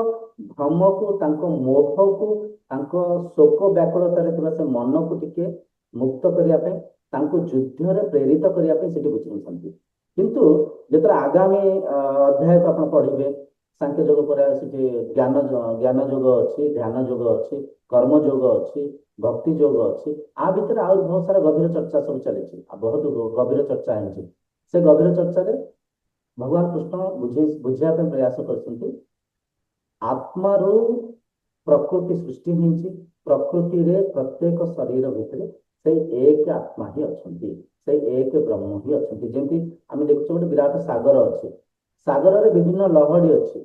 ଭ୍ରମକୁ, ତାଙ୍କ ମୋହକୁ, ତାଙ୍କ ଶୋକ ବ୍ୟାକୁଳତାରେ ଥିବା ସେ ମନକୁ ଟିକେ ମୁକ୍ତ କରିବା ପାଇଁ, ତାଙ୍କୁ ଯୁଦ୍ଧରେ ପ୍ରେରିତ କରିବା ପାଇଁ ସେଠି ବୁଝେଇଛନ୍ତି। କିନ୍ତୁ ଯେତେବେଳେ ଆଗାମୀ ଅଧ୍ୟାୟକୁ ଆପଣ ପଢିବେ, ସାଂଖ୍ୟ ଯୋଗ ପରେ ସେଠି ଜ୍ଞାନ ଯୋଗ ଅଛି, ଧ୍ୟାନ ଯୋଗ ଅଛି, କର୍ମ ଯୋଗ ଅଛି, ଭକ୍ତି ଯୋଗ ଅଛି। ଆ ଭିତରେ ଆହୁରି ବହୁତ ସାରା ଗଭୀର ଚର୍ଚ୍ଚା ସବୁ ଚାଲିଛି, ଆଉ ବହୁତ ଗଭୀର ଚର୍ଚ୍ଚା ହେଇଛି। ସେ ଗଭୀର ଚର୍ଚ୍ଚାରେ ଭଗବାନ କୃଷ୍ଣ ବୁଝେଇବା ପାଇଁ ପ୍ରୟାସ କରିଛନ୍ତି, ଆତ୍ମାରୁ ପ୍ରକୃତି ସୃଷ୍ଟି ହେଇଛି, ପ୍ରକୃତିରେ ପ୍ରତ୍ୟେକ ଶରୀର ଭିତରେ ସେଇ ଏକ ଆତ୍ମା ହିଁ ଅଛନ୍ତି, ସେଇ ଏକ ବ୍ରହ୍ମ ହିଁ ଅଛନ୍ତି। ଯେମିତି ଆମେ ଦେଖୁଛୁ ଗୋଟେ ବିରାଟ ସାଗର ଅଛି, ସାଗରରେ ବିଭିନ୍ନ ଲହଡି ଅଛି।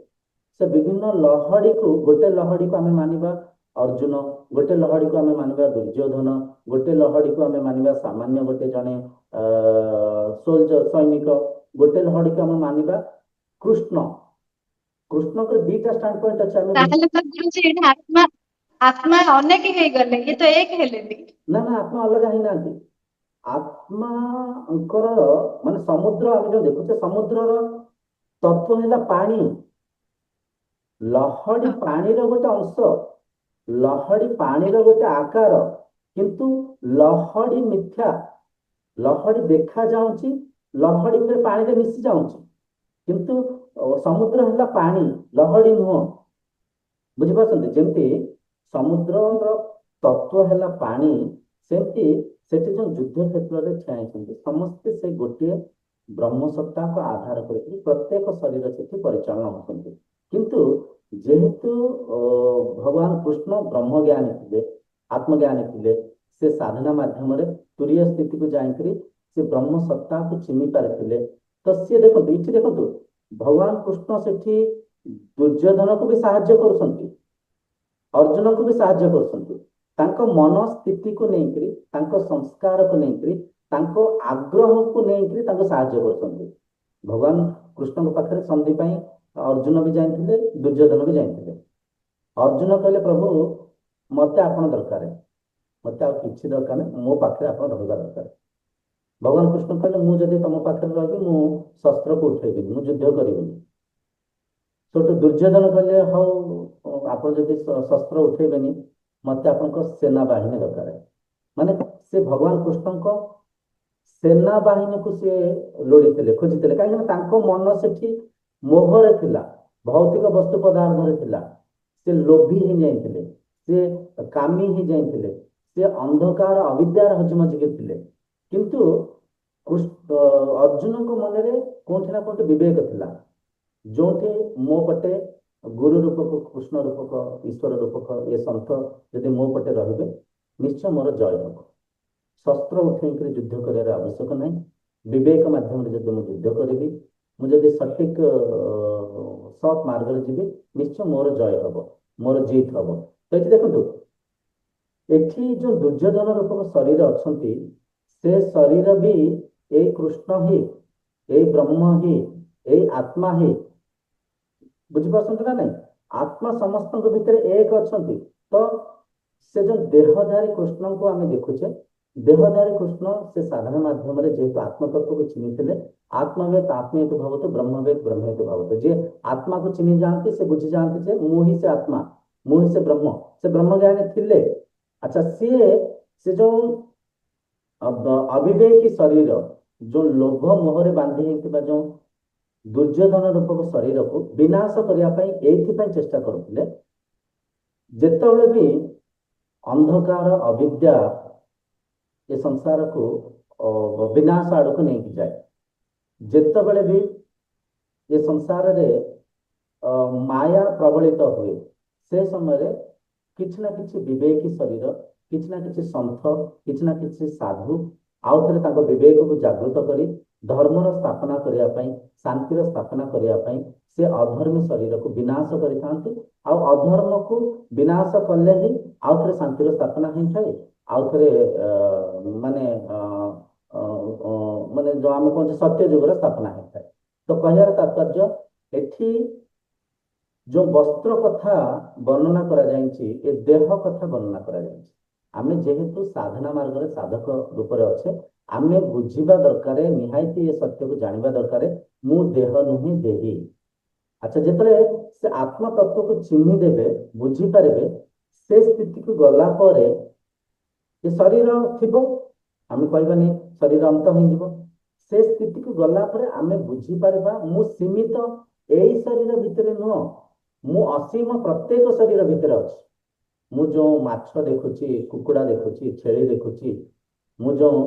ସେ ବିଭିନ୍ନ ଲହଡିକୁ, ଗୋଟେ ଲହଡିକୁ ଆମେ ମାନିବା ଅର୍ଜୁନ, ଗୋଟେ ଲହଡିକୁ ଆମେ ମାନିବା ଦୁର୍ଯ୍ୟୋଧନ, ଗୋଟେ ଲହଡିକୁ ଆମେ ମାନିବା ସାମାନ୍ୟ ଗୋଟେ ଜଣେ ସୋଲଜର, ସୈନିକ, ଗୋଟେ ଲହଡିକୁ ଆମେ ମାନିବା କୃଷ୍ଣ। କୃଷ୍ଣଙ୍କର ଦିଟା ଷ୍ଟାଣ୍ଡ ପଏଣ୍ଟ ଅଛି। ଆମେ ତାହେଲେ ତ ଗୁରୁଜୀ ଏଠି ଆତ୍ମା ଆତ୍ମା ଅନେକ ହେଇଗଲେ, ଇଏ ତ ଏକ ହେଲେନି। ନା ନା, ଆତ୍ମା ଅଲଗା ହେଇନାହାନ୍ତି। ଆତ୍ମାଙ୍କର ମାନେ ସମୁଦ୍ର, ଆମେ ଯୋଉ ଦେଖୁଛେ ସମୁଦ୍ରର ତତ୍ଵ ହେଲା ପାଣି। ଲହଡି ପାଣିର ଗୋଟେ ଅଂଶ, ଲହଡି ପାଣିର ଗୋଟେ ଆକାର, କିନ୍ତୁ ଲହଡି ମିଥ୍ୟା। ଲହଡି ଦେଖା ଯାଉଛି, ଲହଡି ଭିତରେ ପାଣିରେ ମିଶି ଯାଉଛି, କିନ୍ତୁ ସମୁଦ୍ର ହେଲା ପାଣି, ଲହଡି ନୁହଁ। ବୁଝିପାରୁଛନ୍ତି? ଯେମିତି ସମୁଦ୍ରର ତତ୍ଵ ହେଲା ପାଣି, ସେମିତି ସେଠି ଯୋଉ ଯୁଦ୍ଧ କ୍ଷେତ୍ରରେ ଠିଆ ହେଇଛନ୍ତି ସମସ୍ତେ ସେ ଗୋଟିଏ ବ୍ରହ୍ମ ସତ୍ତାକୁ ଆଧାର କରିକି ପ୍ରତ୍ୟେକ ଶରୀର ସେଠି ପରିଚାଳନା ହେଉଛନ୍ତି। କିନ୍ତୁ ଯେହେତୁ ଭଗବାନ କୃଷ୍ଣ ବ୍ରହ୍ମଜ୍ଞାନୀ ଥିଲେ, ଆତ୍ମଜ୍ଞାନୀ ଥିଲେ, ସେ ସାଧନା ମାଧ୍ୟମରେ ତୁରୀୟ ସ୍ଥିତିକୁ ଯାଇକରି ସେ ବ୍ରହ୍ମ ସତ୍ତାକୁ ଚିହ୍ନି ପାରିଥିଲେ। ତ ସିଏ ଦେଖନ୍ତୁ, ଏଇଠି ଦେଖନ୍ତୁ ଭଗବାନ କୃଷ୍ଣ ସେଠି ଦୁର୍ଯ୍ୟୋଧନକୁ ବି ସାହାଯ୍ୟ କରୁଛନ୍ତି, ଅର୍ଜୁନକୁ ବି ସାହାଯ୍ୟ କରୁଛନ୍ତି। ତାଙ୍କ ମନ ସ୍ଥିତିକୁ ନେଇକରି, ତାଙ୍କ ସଂସ୍କାରକୁ ନେଇକରି, ତାଙ୍କ ଆଗ୍ରହକୁ ନେଇକରି ତାଙ୍କୁ ସାହାଯ୍ୟ କରୁଛନ୍ତି। ଭଗବାନ କୃଷ୍ଣଙ୍କ ପାଖରେ ସନ୍ଧି ପାଇଁ ଅର୍ଜୁନ ବି ଯାଇଥିଲେ, ଦୁର୍ଯ୍ୟୋଧନ ବି ଯାଇଥିଲେ। ଅର୍ଜୁନ କହିଲେ, ପ୍ରଭୁ ମତେ ଆପଣ ଦରକାର, ମତେ ଆଉ କିଛି ଦରକାର ନାହିଁ, ମୋ ପାଖରେ ଆପଣ ରହିବା ଦରକାର। ଭଗବାନ କୃଷ୍ଣ କହିଲେ, ମୁଁ ଯଦି ତମ ପାଖରେ ରହିବି, ମୁଁ ଶସ୍ତ୍ରକୁ ଉଠେଇବିନି, ମୁଁ ଯୁଦ୍ଧ କରିବିନି। ସେଠୁ ଦୁର୍ଯ୍ୟୋଧନ କହିଲେ, ହଉ ଆପଣ ଯଦି ଶସ୍ତ୍ର ଉଠେଇବେନି, ମତେ ଆପଣଙ୍କ ସେନାବାହିନୀ ଦରକାର। ମାନେ ସେ ଭଗବାନ କୃଷ୍ଣଙ୍କ ସେନାବାହିନୀକୁ ସେ ଲୋଡ଼ିଥିଲେ, ଖୋଜିଥିଲେ। କାହିଁକି ନା ତାଙ୍କ ମନ ସେଠି ମୋହରେ ଥିଲା, ଭୌତିକ ବସ୍ତୁ ପଦାର୍ଥରେ ଥିଲା। ସେ ଲୋଭୀ ହେଇଯାଇଥିଲେ, ସେ କାମୀ ହେଇଯାଇଥିଲେ, ସେ ଅନ୍ଧକାର ଅବିଦ୍ୟାର ହଜିମଜିକି ଥିଲେ। କିନ୍ତୁ ଅର୍ଜୁନଙ୍କ ମନରେ କୋଉଠି ନା କୋଉଠି ବିବେକ ଥିଲା, ଯୋଉଠି ମୋ ପଟେ ଗୁରୁ ରୂପକ, କୃଷ୍ଣ ରୂପକ, ଈଶ୍ୱର ରୂପକ ଏ ସନ୍ଥ ଯଦି ମୋ ପଟେ ରହିବେ, ନିଶ୍ଚୟ ମୋର ଜୟ ହେବ। ଶସ୍ତ୍ର ଉଠେଇକରି ଯୁଦ୍ଧ କରିବାର ଆବଶ୍ୟକ ନାହିଁ। ବିବେକ ମାଧ୍ୟମରେ ଯଦି ମୁଁ ଯୁଦ୍ଧ କରିବି, ମୁଁ ଯଦି ସଠିକ ସତ୍ ମାର୍ଗରେ ଯିବି, ନିଶ୍ଚୟ ମୋର ଜୟ ହେବ, ମୋର ଜିତ୍ ହେବ। ତ ଏଠି ଦେଖନ୍ତୁ, ଏଠି ଯୋଉ ଦୁର୍ଯ୍ୟୋଧନ ରୂପକ ଶରୀର ଅଛନ୍ତି, ସେ ଶରୀର ବି ଏଇ କୃଷ୍ଣ ହିଁ, ଏଇ ବ୍ରହ୍ମ ହିଁ, ଏଇ ଆତ୍ମା ହିଁ। ବୁଝିପାରୁଛନ୍ତି ନା ନାଇଁ? ଆତ୍ମା ସମସ୍ତଙ୍କ ଭିତରେ ଏକ ଅଛନ୍ତି। ତ ସେ ଯୋଉ ଦେହଧାରୀ କୃଷ୍ଣଙ୍କୁ ଆମେ ଦେଖୁଛେ, ଦେହଧାରୀ କୃଷ୍ଣ ସେ ସାଧନା ମାଧ୍ୟମରେ ଯେହେତୁ ଆତ୍ମତତ୍ଵକୁ ଚିହ୍ନିଥିଲେ, ଆତ୍ମବେଦ ଆତ୍ମୀୟତ ଭାବତ, ବ୍ରହ୍ମବେଦ ବ୍ରହ୍ମେତ ଭାବତ। ଯିଏ ଆତ୍ମାକୁ ଚିହ୍ନି ଯାଆନ୍ତି, ସେ ବୁଝି ଯାଆନ୍ତି ଯେ ମୁଁ ହିଁ ସେ ଆତ୍ମା, ମୁଁ ହିଁ ସେ ବ୍ରହ୍ମ, ସେ ବ୍ରହ୍ମଜ୍ଞାନୀ ଥିଲେ। ଆଚ୍ଛା, ସେ ଯୋଉ ଅବିବେକୀ ଶରୀର, ଯୋଉ ଲୋଭ ମୋହରେ ବାନ୍ଧି ହେଇଥିବା ଯୋଉ ଦୁର୍ଯ୍ୟୋଧନ ରୂପକ ଶରୀରକୁ ବିନାଶ କରିବା ପାଇଁ ଏଇଥିପାଇଁ ଚେଷ୍ଟା କରୁଥିଲେ, ଯେତେବେଳେ ବି ଅନ୍ଧକାର ଅବିଦ୍ୟା ଏ ସଂସାରକୁ ବିନାଶ ଆଡକୁ ନେଇକି ଯାଏ, ଯେତେବେଳେ ବି ଏ ସଂସାରରେ ମାୟା ପ୍ରବଳିତ ହୁଏ ସେ ସମୟରେ କିଛି ନା କିଛି ବିବେକୀ ଶରୀର କିଛି ନା କିଛି ସନ୍ଥ କିଛି ନା କିଛି ସାଧୁ ଆଉ ଥରେ ତାଙ୍କ ବିବେକକୁ ଜାଗୃତ କରି ଧର୍ମର ସ୍ଥାପନା କରିବା ପାଇଁ ଶାନ୍ତିର ସ୍ଥାପନା କରିବା ପାଇଁ ସେ ଅଧର୍ମୀ ଶରୀରକୁ ବିନାଶ କରିଥାନ୍ତି ଆଉ ଅଧର୍ମକୁ ବିନାଶ କଲେ ହିଁ ଆଉ ଥରେ ଶାନ୍ତିର ସ୍ଥାପନା ହେଇଥାଏ ଆଉ ଥରେ ମାନେ ମାନେ ଯୋଉ ଆମେ କହୁଛେ ସତ୍ୟ ଯୁଗର ସ୍ଥାପନା ହେଇଥାଏ। ତ କହିବାର ତାତ୍ପର୍ଯ୍ୟ ଏଠି ଯୋଉ ବସ୍ତ୍ର କଥା ବର୍ଣ୍ଣନା କରାଯାଇଛି ଏ ଦେହ କଥା ବର୍ଣ୍ଣନା କରାଯାଇଛି। ଆମେ ଯେହେତୁ ସାଧନା ମାର୍ଗରେ ସାଧକ ରୂପରେ ଅଛେ ଆମେ ବୁଝିବା ଦରକାର ନିହାତି ଏ ସତ୍ୟକୁ ଜାଣିବା ଦରକାର ମୁଁ ଦେହ ନୁହେଁ ଦେହୀ। ଆଚ୍ଛା ଯେତେବେଳେ ସେ ଆତ୍ମ ତତ୍ଵକୁ ଚିହ୍ନି ଦେବେ ବୁଝିପାରିବେ ସେ ସ୍ଥିତିକୁ ଗଲା ପରେ ଏ ଶରୀର ଥିବ ଆମେ କହିବାନି ଶରୀର ଅନ୍ତ ହେଇଯିବ ସେ ସ୍ଥିତିକୁ ଗଲା ପରେ ଆମେ ବୁଝିପାରିବା ମୁଁ ସୀମିତ ଏଇ ଶରୀର ଭିତରେ ନୁହଁ ମୁଁ ଅସୀମ ପ୍ରତ୍ୟେକ ଶରୀର ଭିତରେ ଅଛି। ମୁଁ ଯୋଉ ମାଛ ଦେଖୁଛି କୁକୁଡ଼ା ଦେଖୁଛି ଛେଳି ଦେଖୁଛି ମୁଁ ଯୋଉ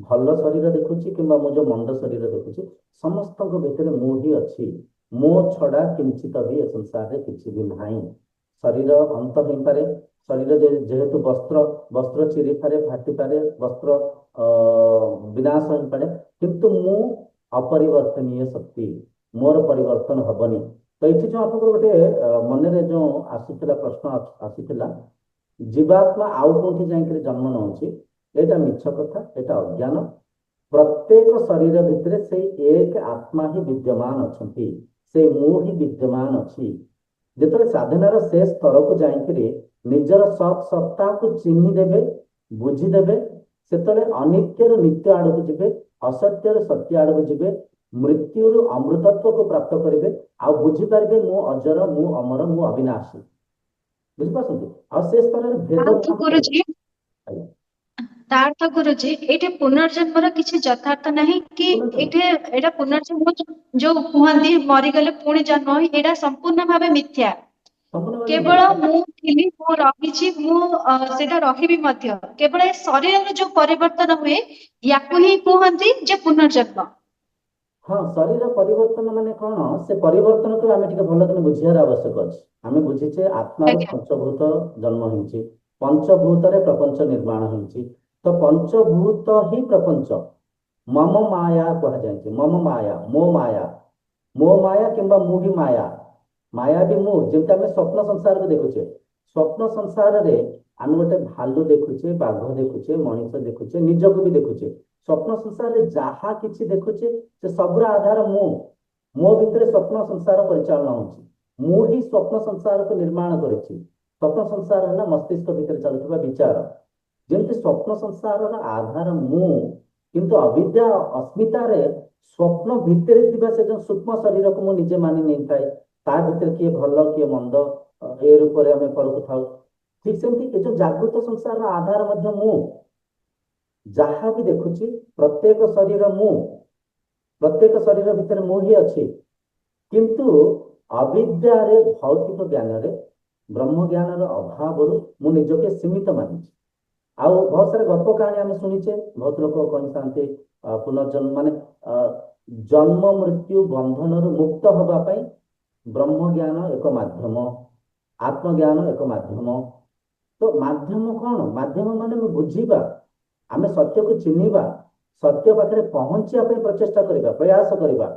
ଭଲ ଶରୀର ଦେଖୁଛି କିମ୍ବା ମୁଁ ଯୋଉ ମନ୍ଦ ଶରୀର ଦେଖୁଛି ସମସ୍ତଙ୍କ ଭିତରେ ମୁଁ ହିଁ ଅଛି। ମୋ ଛଡା କିଞ୍ଚିତ ବି ଏ ସଂସାରରେ କିଛି ବି ନାହିଁ। ଶରୀର ଅନ୍ତ ହେଇପାରେ ଶରୀର ଯେହେତୁ ବସ୍ତ୍ର ଚିରିପାରେ ଫାଟିପାରେ ବସ୍ତ୍ର ବିନାଶ ହେଇପାରେ କିନ୍ତୁ ମୁଁ ଅପରିବର୍ତ୍ତନୀୟ ଶକ୍ତି ମୋର ପରିବର୍ତ୍ତନ ହବନି। ତ ଏଠି ଯୋଉ ଆପଣଙ୍କର ଗୋଟେ ମନରେ ଯୋଉ ଆସିଥିଲା ପ୍ରଶ୍ନ ଆସିଥିଲା ଜୀବାତ୍ମା ଆଉ କୋଉଠି ଯାଇକରି ଜନ୍ମ ନେଉଛି ଏଇଟା ମିଛ କଥା ଏଇଟା ଅଜ୍ଞାନ। ପ୍ରତ୍ୟେକ ଶରୀର ଭିତରେ ସେଇ ଏକ ଆତ୍ମା ହିଁ ବିଦ୍ୟମାନ ଅଛନ୍ତି ସେ ମୁଁ ହିଁ ବିଦ୍ୟମାନ ଅଛି। ଯେତେବେଳେ ସାଧନାର ସେ ସ୍ତରକୁ ଯାଇକରି ନିଜର ସତ୍ ସତ୍ତାକୁ ଚିହ୍ନି ଦେବେ ବୁଝିଦେବେ ସେତେବେଳେ ଅନିତ୍ୟରୁ ନିତ୍ୟ ଆଡକୁ ଯିବେ ଅସତ୍ୟରୁ ସତ୍ୟ ଆଡକୁ ଯିବେ ମୃତ୍ୟୁରୁ ଅମୃତତ୍ୱକୁ ପ୍ରାପ୍ତ କରିବେ ଆଉ ବୁଝିପାରିବେ ମୁଁ ଅଜର ମୁଁ ଅମର ମୁଁ ଅବିନାଶୀ। ବୁଝିପାରୁଛନ୍ତି ଆଉ ସେ ସ୍ତରରେ ଭେଦ ତାର୍ଥ ଗୁରୁଜୀ ଆଜ୍ଞା। ତାର୍ଥ ଗୁରୁଜୀ ଏଇଠି ପୁନର୍ଜନ୍ମର କିଛି ଯଥାର୍ଥ ନାହିଁ କି ପୁନର୍ଜନ୍ମ ଏଇଠି ଏଇଟା ପୁନର୍ଜନ୍ମ ଯୋଉ କୁହନ୍ତି ମରିଗଲେ ପୁଣି ଜନ୍ମ ହୁଏ ଏଇଟା ସମ୍ପୂର୍ଣ୍ଣ ଭାବେ ମିଥ୍ୟା। ସମ୍ପୂର୍ଣ୍ଣ ଭାବେ କେବଳ ମିଥ୍ୟା। ମୁଁ ଥିଲି ମୁଁ ରହିଛି ମୁଁ ସେଇଟା ରହିବି ମଧ୍ୟ କେବଳ ଏ ଶରୀରର ଯୋଉ ପରିବର୍ତ୍ତନ ହୁଏ ୟାକୁ ହିଁ କୁହନ୍ତି ଯେ ପୁନର୍ଜନ୍ମ। ହଁ ଶରୀର ପରିବର୍ତ୍ତନ ମାନେ କଣ ସେ ପରିବର୍ତ୍ତନକୁ ଆମେ ଟିକେ ଭଲ କିନା ବୁଝିବାର ଆବଶ୍ୟକ ଅଛି। ଆମେ ବୁଝିଛେ ଆତ୍ମାରୁ ଆଜ୍ଞା ପଞ୍ଚଭୂତ ଜନ୍ମ ହେଇଛି ପଞ୍ଚଭୂତରେ ପ୍ରପଞ୍ଚ ନିର୍ମାଣ ହେଇଛି ତ ପଞ୍ଚଭୂତ ହିଁ ପ୍ରପଞ୍ଚ ମମ ମାୟା କୁହାଯାଇଛି ମମ ମାୟା ମୋ ମାୟା କିମ୍ବା ମୁଁ ହିଁ ମାୟା ମାୟା ବି ମୁଁ ଯେମିତି ଆମେ ସ୍ୱପ୍ନ ସଂସାରକୁ ଦେଖୁଛେ ସ୍ୱପ୍ନ ସଂସାରରେ ଆମେ ଗୋଟେ ଭାଲୁ ଦେଖୁଛେ ବାଘ ଦେଖୁଛେ ମଣିଷ ଦେଖୁଛେ ନିଜକୁ ବି ଦେଖୁଛେ ସ୍ୱପ୍ନ ସଂସାରରେ ଯାହା କିଛି ଦେଖୁଛେ ସେ ସବୁର ଆଧାର ମୁଁ ମୋ ଭିତରେ ସ୍ୱପ୍ନ ସଂସାର ପରିଚାଳନା ହଉଛି ମୁଁ ହିଁ ସ୍ୱପ୍ନ ସଂସାରକୁ ନିର୍ମାଣ କରିଛି। ସ୍ୱପ୍ନ ସଂସାର ହେଲା ମସ୍ତିଷ୍କ ଭିତରେ ଚାଲୁଥିବା ବିଚାର ଯେମିତି ସ୍ୱପ୍ନ ସଂସାରର ଆଧାର ମୁଁ କିନ୍ତୁ ଅବିଦ୍ୟା ଅସ୍ମିତାରେ ସ୍ୱପ୍ନ ଭିତରେ ଥିବା ସେ ଯୋଉ ସୂକ୍ଷ୍ମ ଶରୀରକୁ ମୁଁ ନିଜେ ମାନି ନେଇଥାଏ ତା ଭିତରେ କିଏ ଭଲ କିଏ ମନ୍ଦ ଏ ରୂପରେ ଆମେ ପରଖୁଥାଉ। ଠିକ ସେମିତି ଏ ଯୋଉ ଜାଗୃତ ସଂସାରର ଆଧାର ମଧ୍ୟ ମୁଁ ଯାହା ବି ଦେଖୁଛି ପ୍ରତ୍ୟେକ ଶରୀର ମୁଁ ପ୍ରତ୍ୟେକ ଶରୀର ଭିତରେ ମୁଁ ହିଁ ଅଛି କିନ୍ତୁ ଅବିଦ୍ୟାରେ ଭୌତିକ ଜ୍ଞାନରେ ବ୍ରହ୍ମ ଜ୍ଞାନର ଅଭାବରୁ ମୁଁ ନିଜକୁ ସୀମିତ ମାନିଛି। ଆଉ ବହୁତ ସାରା ଗପ କାହାଣୀ ଆମେ ଶୁଣିଛେ ବହୁତ ଲୋକ କହିଥାନ୍ତି ପୁନର୍ଜନ୍ମ ମାନେ ଜନ୍ମ ମୃତ୍ୟୁ ବନ୍ଧନରୁ ମୁକ୍ତ ହବା ପାଇଁ ବ୍ରହ୍ମ ଜ୍ଞାନ ଏକ ମାଧ୍ୟମ ଆତ୍ମଜ୍ଞାନ ଏକ ମାଧ୍ୟମ। ତ ମାଧ୍ୟମ କଣ ମାଧ୍ୟମ ମାନେ ମୁଁ ବୁଝିବା ଆମେ ସତ୍ୟକୁ ଚିହ୍ନିବା ସତ୍ୟ ପାଖରେ ପହଞ୍ଚିବା ପାଇଁ ପ୍ରଚେଷ୍ଟା କରିବା ପ୍ରୟାସ କରିବା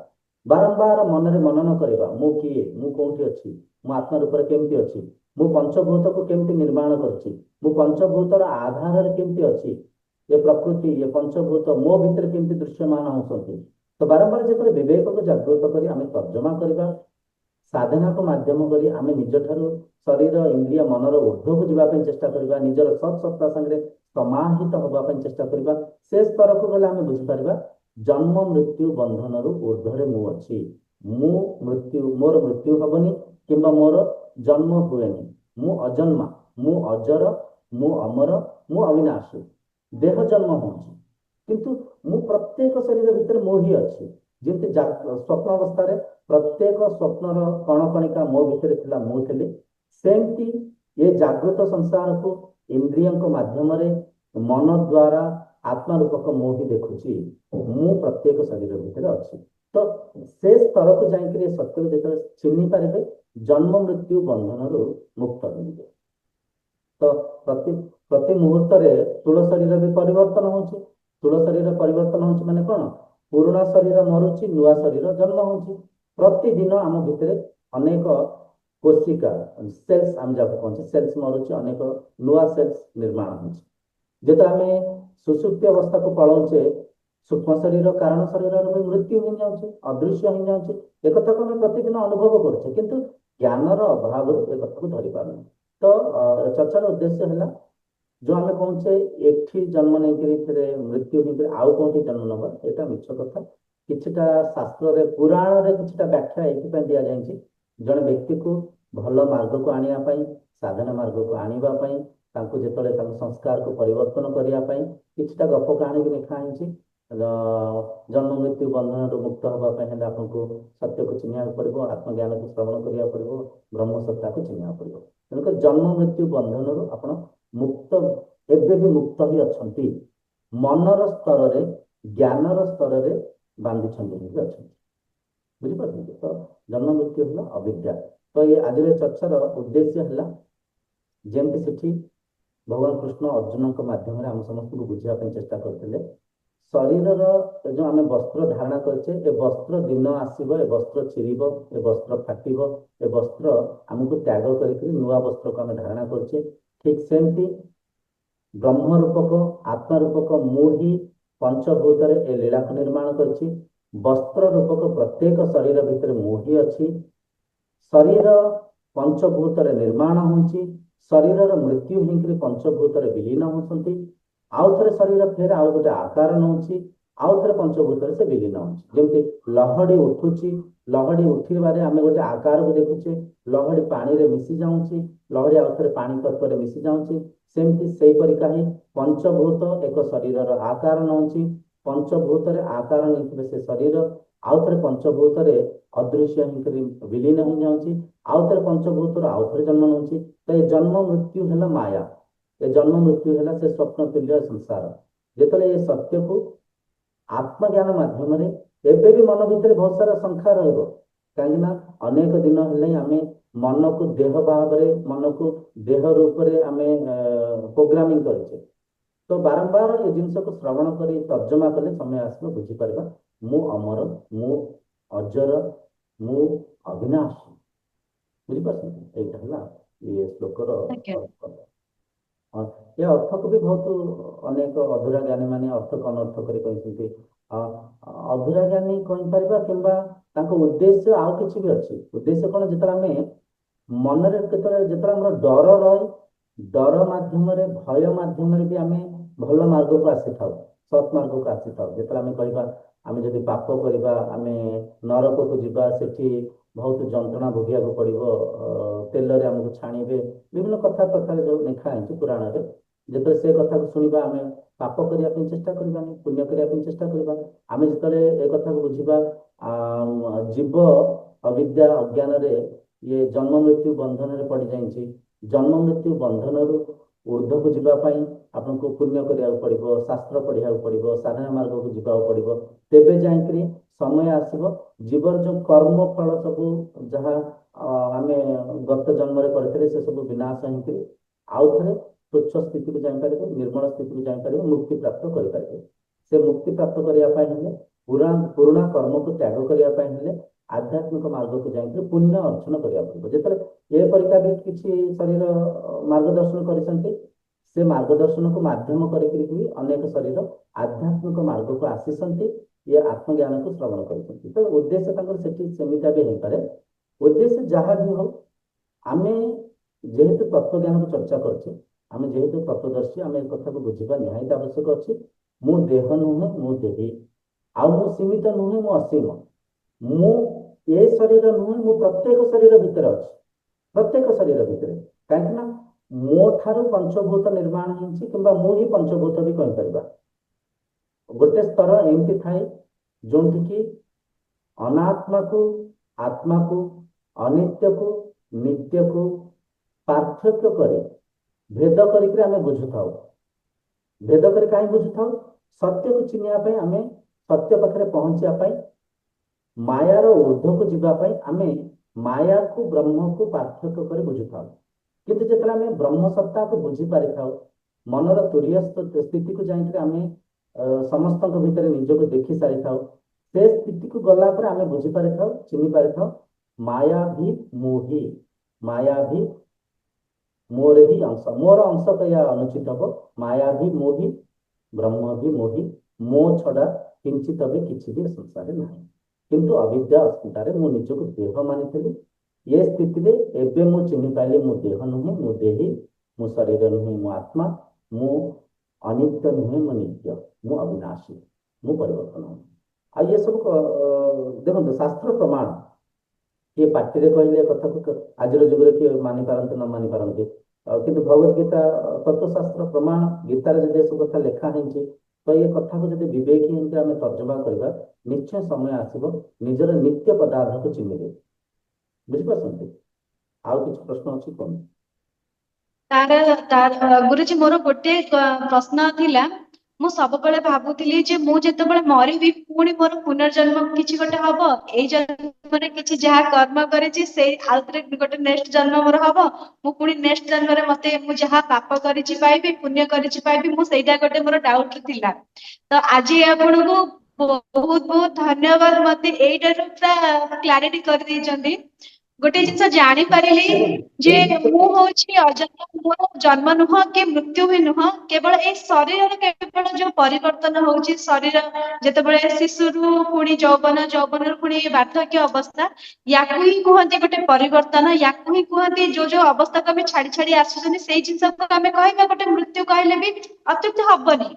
ବାରମ୍ବାର ମନରେ ମନନ କରିବା ମୁଁ କିଏ ମୁଁ କୋଉଠି ଅଛି ମୁଁ ଆତ୍ମା ରୂପରେ କେମିତି ଅଛି ମୁଁ ପଞ୍ଚଭୂତକୁ କେମିତି ନିର୍ମାଣ କରିଛି ମୁଁ ପଞ୍ଚଭୂତର ଆଧାରରେ କେମିତି ଅଛି ଏ ପ୍ରକୃତି ଏ ପଞ୍ଚଭୂତ ମୋ ଭିତରେ କେମିତି ଦୃଶ୍ୟମାନ ହଉଛନ୍ତି। ତ ବାରମ୍ବାର ଯେତେବେଳେ ବିବେକକୁ ଜାଗୃତ କରି ଆମେ ତର୍ଜମା କରିବା ସାଧନାକୁ ମାଧ୍ୟମ କରି ଆମେ ନିଜଠାରୁ ଶରୀର ଇନ୍ଦ୍ରିୟ ମନର ঊର୍ଦ୍ଧ୍ୱକୁ ଯିବା ପାଇଁ ଚେଷ୍ଟା କରିବା ନିଜର ସତ୍ ସତ୍ତା ସାଙ୍ଗରେ ସମାହିତ ହବା ପାଇଁ ଚେଷ୍ଟା କରିବା ସେ ସ୍ତରକୁ ଗଲେ ଆମେ ବୁଝିପାରିବା ଜନ୍ମ ମୃତ୍ୟୁ ବନ୍ଧନରୁ ଊର୍ଦ୍ଧ୍ୱରେ ମୁଁ ଅଛି ମୋର ମୃତ୍ୟୁ ହବନି କିମ୍ବା ମୋର ଜନ୍ମ ହୁଏନି ମୁଁ ଅଜନ୍ମା ମୁଁ ଅଜର ମୁଁ ଅମର ମୁଁ ଅବିନାଶୀ ଦେହ ଜନ୍ମ ହଉଛି କିନ୍ତୁ ମୁଁ ପ୍ରତ୍ୟେକ ଶରୀର ଭିତରେ ମୁଁ ହିଁ ଅଛି ଯେମିତି ସ୍ୱପ୍ନ ଅବସ୍ଥାରେ ପ୍ରତ୍ୟେକ ସ୍ୱପ୍ନର କଣକଣିକା ମୋ ଭିତରେ ଥିଲା ମୁଁ ଥିଲି ସେମିତି ଏ ଜାଗୃତ ସଂସାରକୁ ଇନ୍ଦ୍ରିୟଙ୍କ ମାଧ୍ୟମରେ ମନ ଦ୍ୱାରା ଆତ୍ମା ରୂପକ ମୁଁ ହିଁ ଦେଖୁଛି ମୁଁ ପ୍ରତ୍ୟେକ ଶରୀର ଭିତରେ ଅଛି। तो से स्तर को जाइए सत्य को जो चिन्ह पारे जन्म मृत्यु बंधन मुक्त होंगे। तो प्रति प्रति मुहूर्त स्थूल शरीर भी परिवर्तन होची। स्थूल शरीर परिवर्तन होची माने कौन पुराना शरीर मरुची नुआ शरीर जन्म होची। प्रतिदिन आम भितर अनेक कोशिका सेल्स आम जब कहते सेल्स मरुची अनेक नुआ सेल्स निर्माण होची। जो आम सुसुप्ति अवस्था को पलाऊचे सूक्ष्म शरीर कारण शरीर भी मृत्यु हो जाऊे अदृश्य हो जाऊे एक कथा को आम प्रतिदिन अनुभव करुचे किंतु ज्ञानर अभाव एक कथा को धरी पार। तो चर्चार उद्देश्य है जो आम कहे एठी जन्म नहीं फिर मृत्यु नहीं आउ कौटी जन्म नवा यहाँ मिछ कथा किछिटा शास्त्र रे पुराण रे किछिटा व्याख्या ये दि जाए जड़े व्यक्ति को भल मार्ग को आने साधना मार्ग को आने जो संस्कार को परिवर्तन करने किछिटा गप कहानी भी लिखाई जन्म मृत्यु बंधन मुक्त हाँपाई आपको सत्य को चिन्ह पड़ो आत्मज्ञान को श्रवण करा पड़ो ब्रह्म सत्ता को चिन्ह पड़ो तेणुक जन्म मृत्यु बंधन आप मुक्त एवं भी मुक्त ही अच्छा मनर स्तर रे ज्ञानर स्तर रे बांधी अच्छा बुझीपार। तो जन्म मृत्यु है अविद्या। तो ये आज चर्चार उद्देश्य है जमती से भगवान कृष्ण अर्जुन के माध्यम आम समस्त को बुझापी चेष्टा करते शरीर जो आम वस्त्र धारण करछे ए वस्त्र दिन आसब ए वस्त्र चिरीब ए वस्त्र फाटिब ए वस्त्र आमको त्याग करके नुआ वस्त्र को आम धारण करछे। ठीक सेमती ब्रह्म रूपक आत्मा रूपक मुही पंचभूत ए लीला को निर्माण करछि। वस्त्र रूपक प्रत्येक शरीर भितर मुही अच्छी शरीर पंचभूत निर्माण होछि शरीर मृत्यु होकर पंचभूत विलीन होती आउ थे शरीर फेर आउ गोटे आकार नौची आउ थे पंचभूत से विलीन होती लहड़ी उठुची लहड़ी उठिबारे आम गोटे आकार को देखुचे लहड़ी पानी रे मिसी जाऊँची लहड़ी आउ थे पानी तत्व मिसी जाऊँची सेमती से ही पंचभूत एक शरीर आकार नौची पंचभूत आकार नहीं से शरीर आउ थे पंचभूत अदृश्य विलीन हो जाऊँची आउ थे पंचभूत आउ थे जन्म नौची। तो ये जन्म मृत्यु है माया ये जन्म मृत्यु है से स्वप्न तुल्य संसार जो ये सत्य को आत्मज्ञान मध्यम एवं भी मन भितर बहुत सारा संख्या रही अनेक दिन है आम मन को देह भाव मन को देह रूप से आम प्रोग्रामिंग करे तो बारंबार ये जिनस को श्रवण कर तर्जमा कले समय आसो बुझीपार मु अमर मु अजर मु अविनाशी बुझीपार यहाँ ये श्लोकर ये अर्थ को भी बहुत अनेक अधूरा ज्ञानी माने अर्थ को अनर्थ कर अधूरा ज्ञानी कहीपर कि उद्देश्य आउ कि भी अच्छी उद्देश्य कौन जो आम मन जो डर रही डर मध्यम भय मध्यम भी आम भल मार्ग को आसी था सत् मार्ग को आसी था जो आम कह आम जब पाप करवा आम नरक को जीवा से बहुत जंत्रणा भोगिया को पड़ो तेल आमको छाणीबे विभिन्न कथा कथा जो लिखा है पुराण में जो से कथा को शुणा आम पाप करने चेष्टा करवा पुण्य करने चेष्टा करवा आम जो ए कथा को बुझा जीव अविद्या अज्ञान ये जन्म मृत्यु बंधन में पड़ जाए जन्म मृत्यु बंधन ऊर्ध्व को जीवाई आपको पुण्य करा पड़ो शास्त्र पढ़ा पड़ो साधना मार्ग को जीवा पड़ो तेबे जाकि समय आसब जीवर जो कर्म फल सब जहाँ आम गत जन्म करते से सब विनाश होकर आउ थे स्वच्छ स्थिति को जापर निर्मल स्थिति को जापर मुक्ति प्राप्त करें से मुक्ति प्राप्त करने पुराणा कर्म को त्याग करने आध्यात्मिक मार्ग को जाकर पुण्य अर्जन करा पड़ो जो ये परीक्षा भी किसी शरीर मार्गदर्शन कर से मार्गदर्शन को माध्यम करके अनेक शरीर आध्यात्मिक मार्ग को आसी ये आत्मज्ञान को श्रवण कर तो उद्देश्य सेमिता भी हो पाए उद्देश्य जहाँ भी हो आम जेहेतु तत्वज्ञान को चर्चा करछे आम जेहेतु तत्वदर्शी आम एक कथा को बुझा निहायत आवश्यक अच्छे मु देह नुहे मु देही आउ मु सीमित नुहे मु असीम मु ए शरीर नुहे मु प्रत्येक शरीर भितर अच्छे प्रत्येक शरीर भितर कहीं मो ठारू पंचभूत निर्माण हो मु ही पंचभूत भी कहीपर गोटे स्तर एमती थाए जो कि अनात्मा को आत्मा को अनित्य को नित्य को पार्थक्य करे भेद करके आम बुझुता भेद कर कहीं बुझुता सत्य को चिन्हवाई आम सत्य पाखे पहुँचापी ମାୟାର ঊର୍ଦ୍ଧ୍ୱକୁ ଯିବା ପାଇଁ ଆମେ ମାୟାକୁ ବ୍ରହ୍ମକୁ ପାର୍ଥକ୍ୟ କରି ବୁଝିଥାଉ। କିନ୍ତୁ ଯେତେବେଳେ ଆମେ ବ୍ରହ୍ମ ସତ୍ତାକୁ ବୁଝି ପାରିଥାଉ, ମନର ତୁରୀୟ ସ୍ଥିତିକୁ ଯାଇକି ଆମେ ସମସ୍ତଙ୍କ ଭିତରେ ନିଜକୁ ଦେଖି ସାରିଥାଉ, ସେ ସ୍ଥିତିକୁ ଗଲା ପରେ ଆମେ ବୁଝିପାରିଥାଉ, ଚିହ୍ନି ପାରିଥାଉ ମାୟା ଭି ମୋହି, ମାୟା ଭି ମୋର ହିଁ ଅଂଶ, ମୋର ଅଂଶ କହିବା ଅନୁଚିତ ହବ। ମାୟା ଭି ମୋହି, ବ୍ରହ୍ମ ଭି ମୋହି, ମୋ ଛଡା କିଞ୍ଚିତ ବି କିଛି ବି ସଂସାରରେ ନାହିଁ। କିନ୍ତୁ ଅବିଦ୍ୟା ଅସ୍ମିତାରେ ମୁଁ ନିଜକୁ ଦେହ ମାନିଥିଲି। ଏ ସ୍ଥିତିରେ ଏବେ ମୁଁ ଚିହ୍ନି ପାରିଲି ମୁଁ ଦେହ ନୁହେଁ, ମୁଁ ଦେହୀ, ମୁଁ ଶରୀର ନୁହେଁ, ମୁଁ ଆତ୍ମା, ମୁଁ ଅନିତ୍ୟ ନୁହେଁ, ମୁଁ ନିତ୍ୟ, ମୁଁ ଅବିନାଶୀ, ମୁଁ ପରିବର୍ତ୍ତନ। ଆଉ ଇଏ ସବୁ ଦେଖନ୍ତୁ ଶାସ୍ତ୍ର ପ୍ରମାଣ। କିଏ ପାଟିରେ କହିଲେ କଥାକୁ ଆଜିର ଯୁଗରେ କିଏ ମାନିପାରନ୍ତି ନ ମାନିପାରନ୍ତି, କିନ୍ତୁ ଭଗବତ ଗୀତା ତତ୍ତ୍ୱଶାସ୍ତ୍ର ପ୍ରମାଣ। ଗୀତାରେ ଯଦି ଏସବୁ କଥା ଲେଖା ହେଇଛି, ତ ଏ କଥାକୁ ଯଦି ବିବେକୀ ହେଇକି ଆମେ ତର୍ଜମା କରିବା, ନିଶ୍ଚୟ ସମୟ ଆସିବ ନିଜର ନିତ୍ୟ ପଦାର୍ଥକୁ ଚିହ୍ନିବେ। ବୁଝିପାରୁଛନ୍ତି? ଆଉ କିଛି ପ୍ରଶ୍ନ ଅଛି କୁହନ୍ତୁ। ଗୁରୁଜୀ ମୋର ଗୋଟେ ପ୍ରଶ୍ନ ଥିଲା। ମୁଁ ସବୁବେଳେ ଭାବୁଥିଲି ଯେ ମୁଁ ଯେତେବେଳେ ମରିବି ପୁଣି ମୋର ପୁନର୍ଜନ୍ମ କିଛି ଗୋଟେ ହବ, ଏଇ ଜନ୍ମରେ କିଛି ଯାହା କର୍ମ କରିଛି ସେଇ ଆଉଥରେ ଗୋଟେ ନେକ୍ସଟ ଜନ୍ମ ମୋର ହବ, ମୁଁ ପୁଣି ନେକ୍ସଟ ଜନ୍ମରେ ମୁଁ ଯାହା ପାପ କରିଛି ପାଇବି, ପୁଣ୍ୟ କରିଛି ପାଇବି, ମୁଁ ସେଇଟା ଗୋଟେ ମୋର ଡାଉଟ ଥିଲା। ତ ଆଜି ଆପଣଙ୍କୁ ବହୁତ ବହୁତ ଧନ୍ୟବାଦ, ମତେ ଏଇଟାରୁ ପୁରା କ୍ଲାରିଟି କରିଦେଇଛନ୍ତି। ଗୋଟେ ଜିନିଷ ଜାଣିପାରିଲି ଯେ ମୁଁ ହଉଛି ଅଜନ୍ମ, ମୋର ଜନ୍ମ ନୁହଁ କି ମୃତ୍ୟୁ ବି ନୁହଁ, କେବଳ ଏଇ ଶରୀରର କେବଳ ଯୋଉ ପରିବର୍ତ୍ତନ ହଉଛି, ଶରୀର ଯେତେବେଳେ ଶିଶୁରୁ ପୁଣି ଯୌବନ, ଯୌବନରୁ ପୁଣି ବାର୍ଦ୍ଧକ୍ୟ ଅବସ୍ଥା, ୟାକୁ ହିଁ କୁହନ୍ତି ଗୋଟେ ପରିବର୍ତ୍ତନ। ୟାକୁ ହିଁ କୁହନ୍ତି ଯୋଉ ଯୋଉ ଅବସ୍ଥାକୁ ଆମେ ଛାଡି ଛାଡି ଆସୁଛନ୍ତି, ସେଇ ଜିନିଷକୁ ଆମେ କହିବା ଗୋଟେ ମୃତ୍ୟୁ କହିଲେ ବି ଅତ୍ୟୁକ୍ତି ହବନି।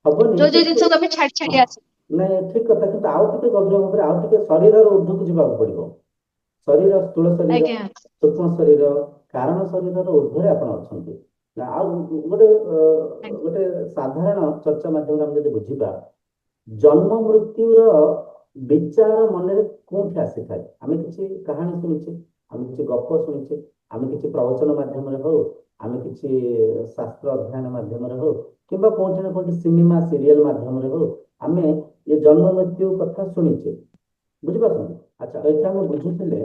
ହବନି ଯୋଉ ଯୋଉ ଜିନିଷକୁ ଆମେ ଛାଡି ଛାଡି ଆସୁ। ନାଇଁ ଠିକ କଥା, କିନ୍ତୁ ଆଉ ଟିକେ ଗଭୀର ଭାବରେ ଆଉ ଟିକେ ଶରୀରର ଊର୍ଦ୍ଧ୍ୱକୁ ଯିବାକୁ ପଡିବ। ଶରୀର, ସ୍ଥୂଳ ଶରୀର, ଆଜ୍ଞା ସୂକ୍ଷ୍ମ ଶରୀର, କାରଣ ଶରୀରର ଊର୍ଦ୍ଧ୍ୱରେ ଆପଣ ଅଛନ୍ତି। ଆଉ ଗୋଟେ ଗୋଟେ ସାଧାରଣ ଚର୍ଚ୍ଚା ମାଧ୍ୟମରେ ଆମେ ଯଦି ବୁଝିବା, ଜନ୍ମ ମୃତ୍ୟୁର ବିଚାର ମନରେ କୋଉଠି ଆସିଥାଏ? ଆମେ କିଛି କାହାଣୀ ଶୁଣିଛେ, ଆମେ କିଛି ଗପ ଶୁଣିଛେ, ଆମେ କିଛି ପ୍ରବଚନ ମାଧ୍ୟମରେ ହଉ, ଆମେ କିଛି ଶାସ୍ତ୍ର ଅଧ୍ୟୟନ ମାଧ୍ୟମରେ ହଉ, କିମ୍ବା କୋଉଠି ନା କୋଉଠି ସିନେମା ସିରିଏଲ ମାଧ୍ୟମରେ ହଉ, ଆମେ ଏ ଜନ୍ମ ମୃତ୍ୟୁ କଥା ଶୁଣିଛେ। ବୁଝିପାରୁଛନ୍ତି? ଆଚ୍ଛା, ଏଇଟା ଆମେ ବୁଝୁଥିଲେ,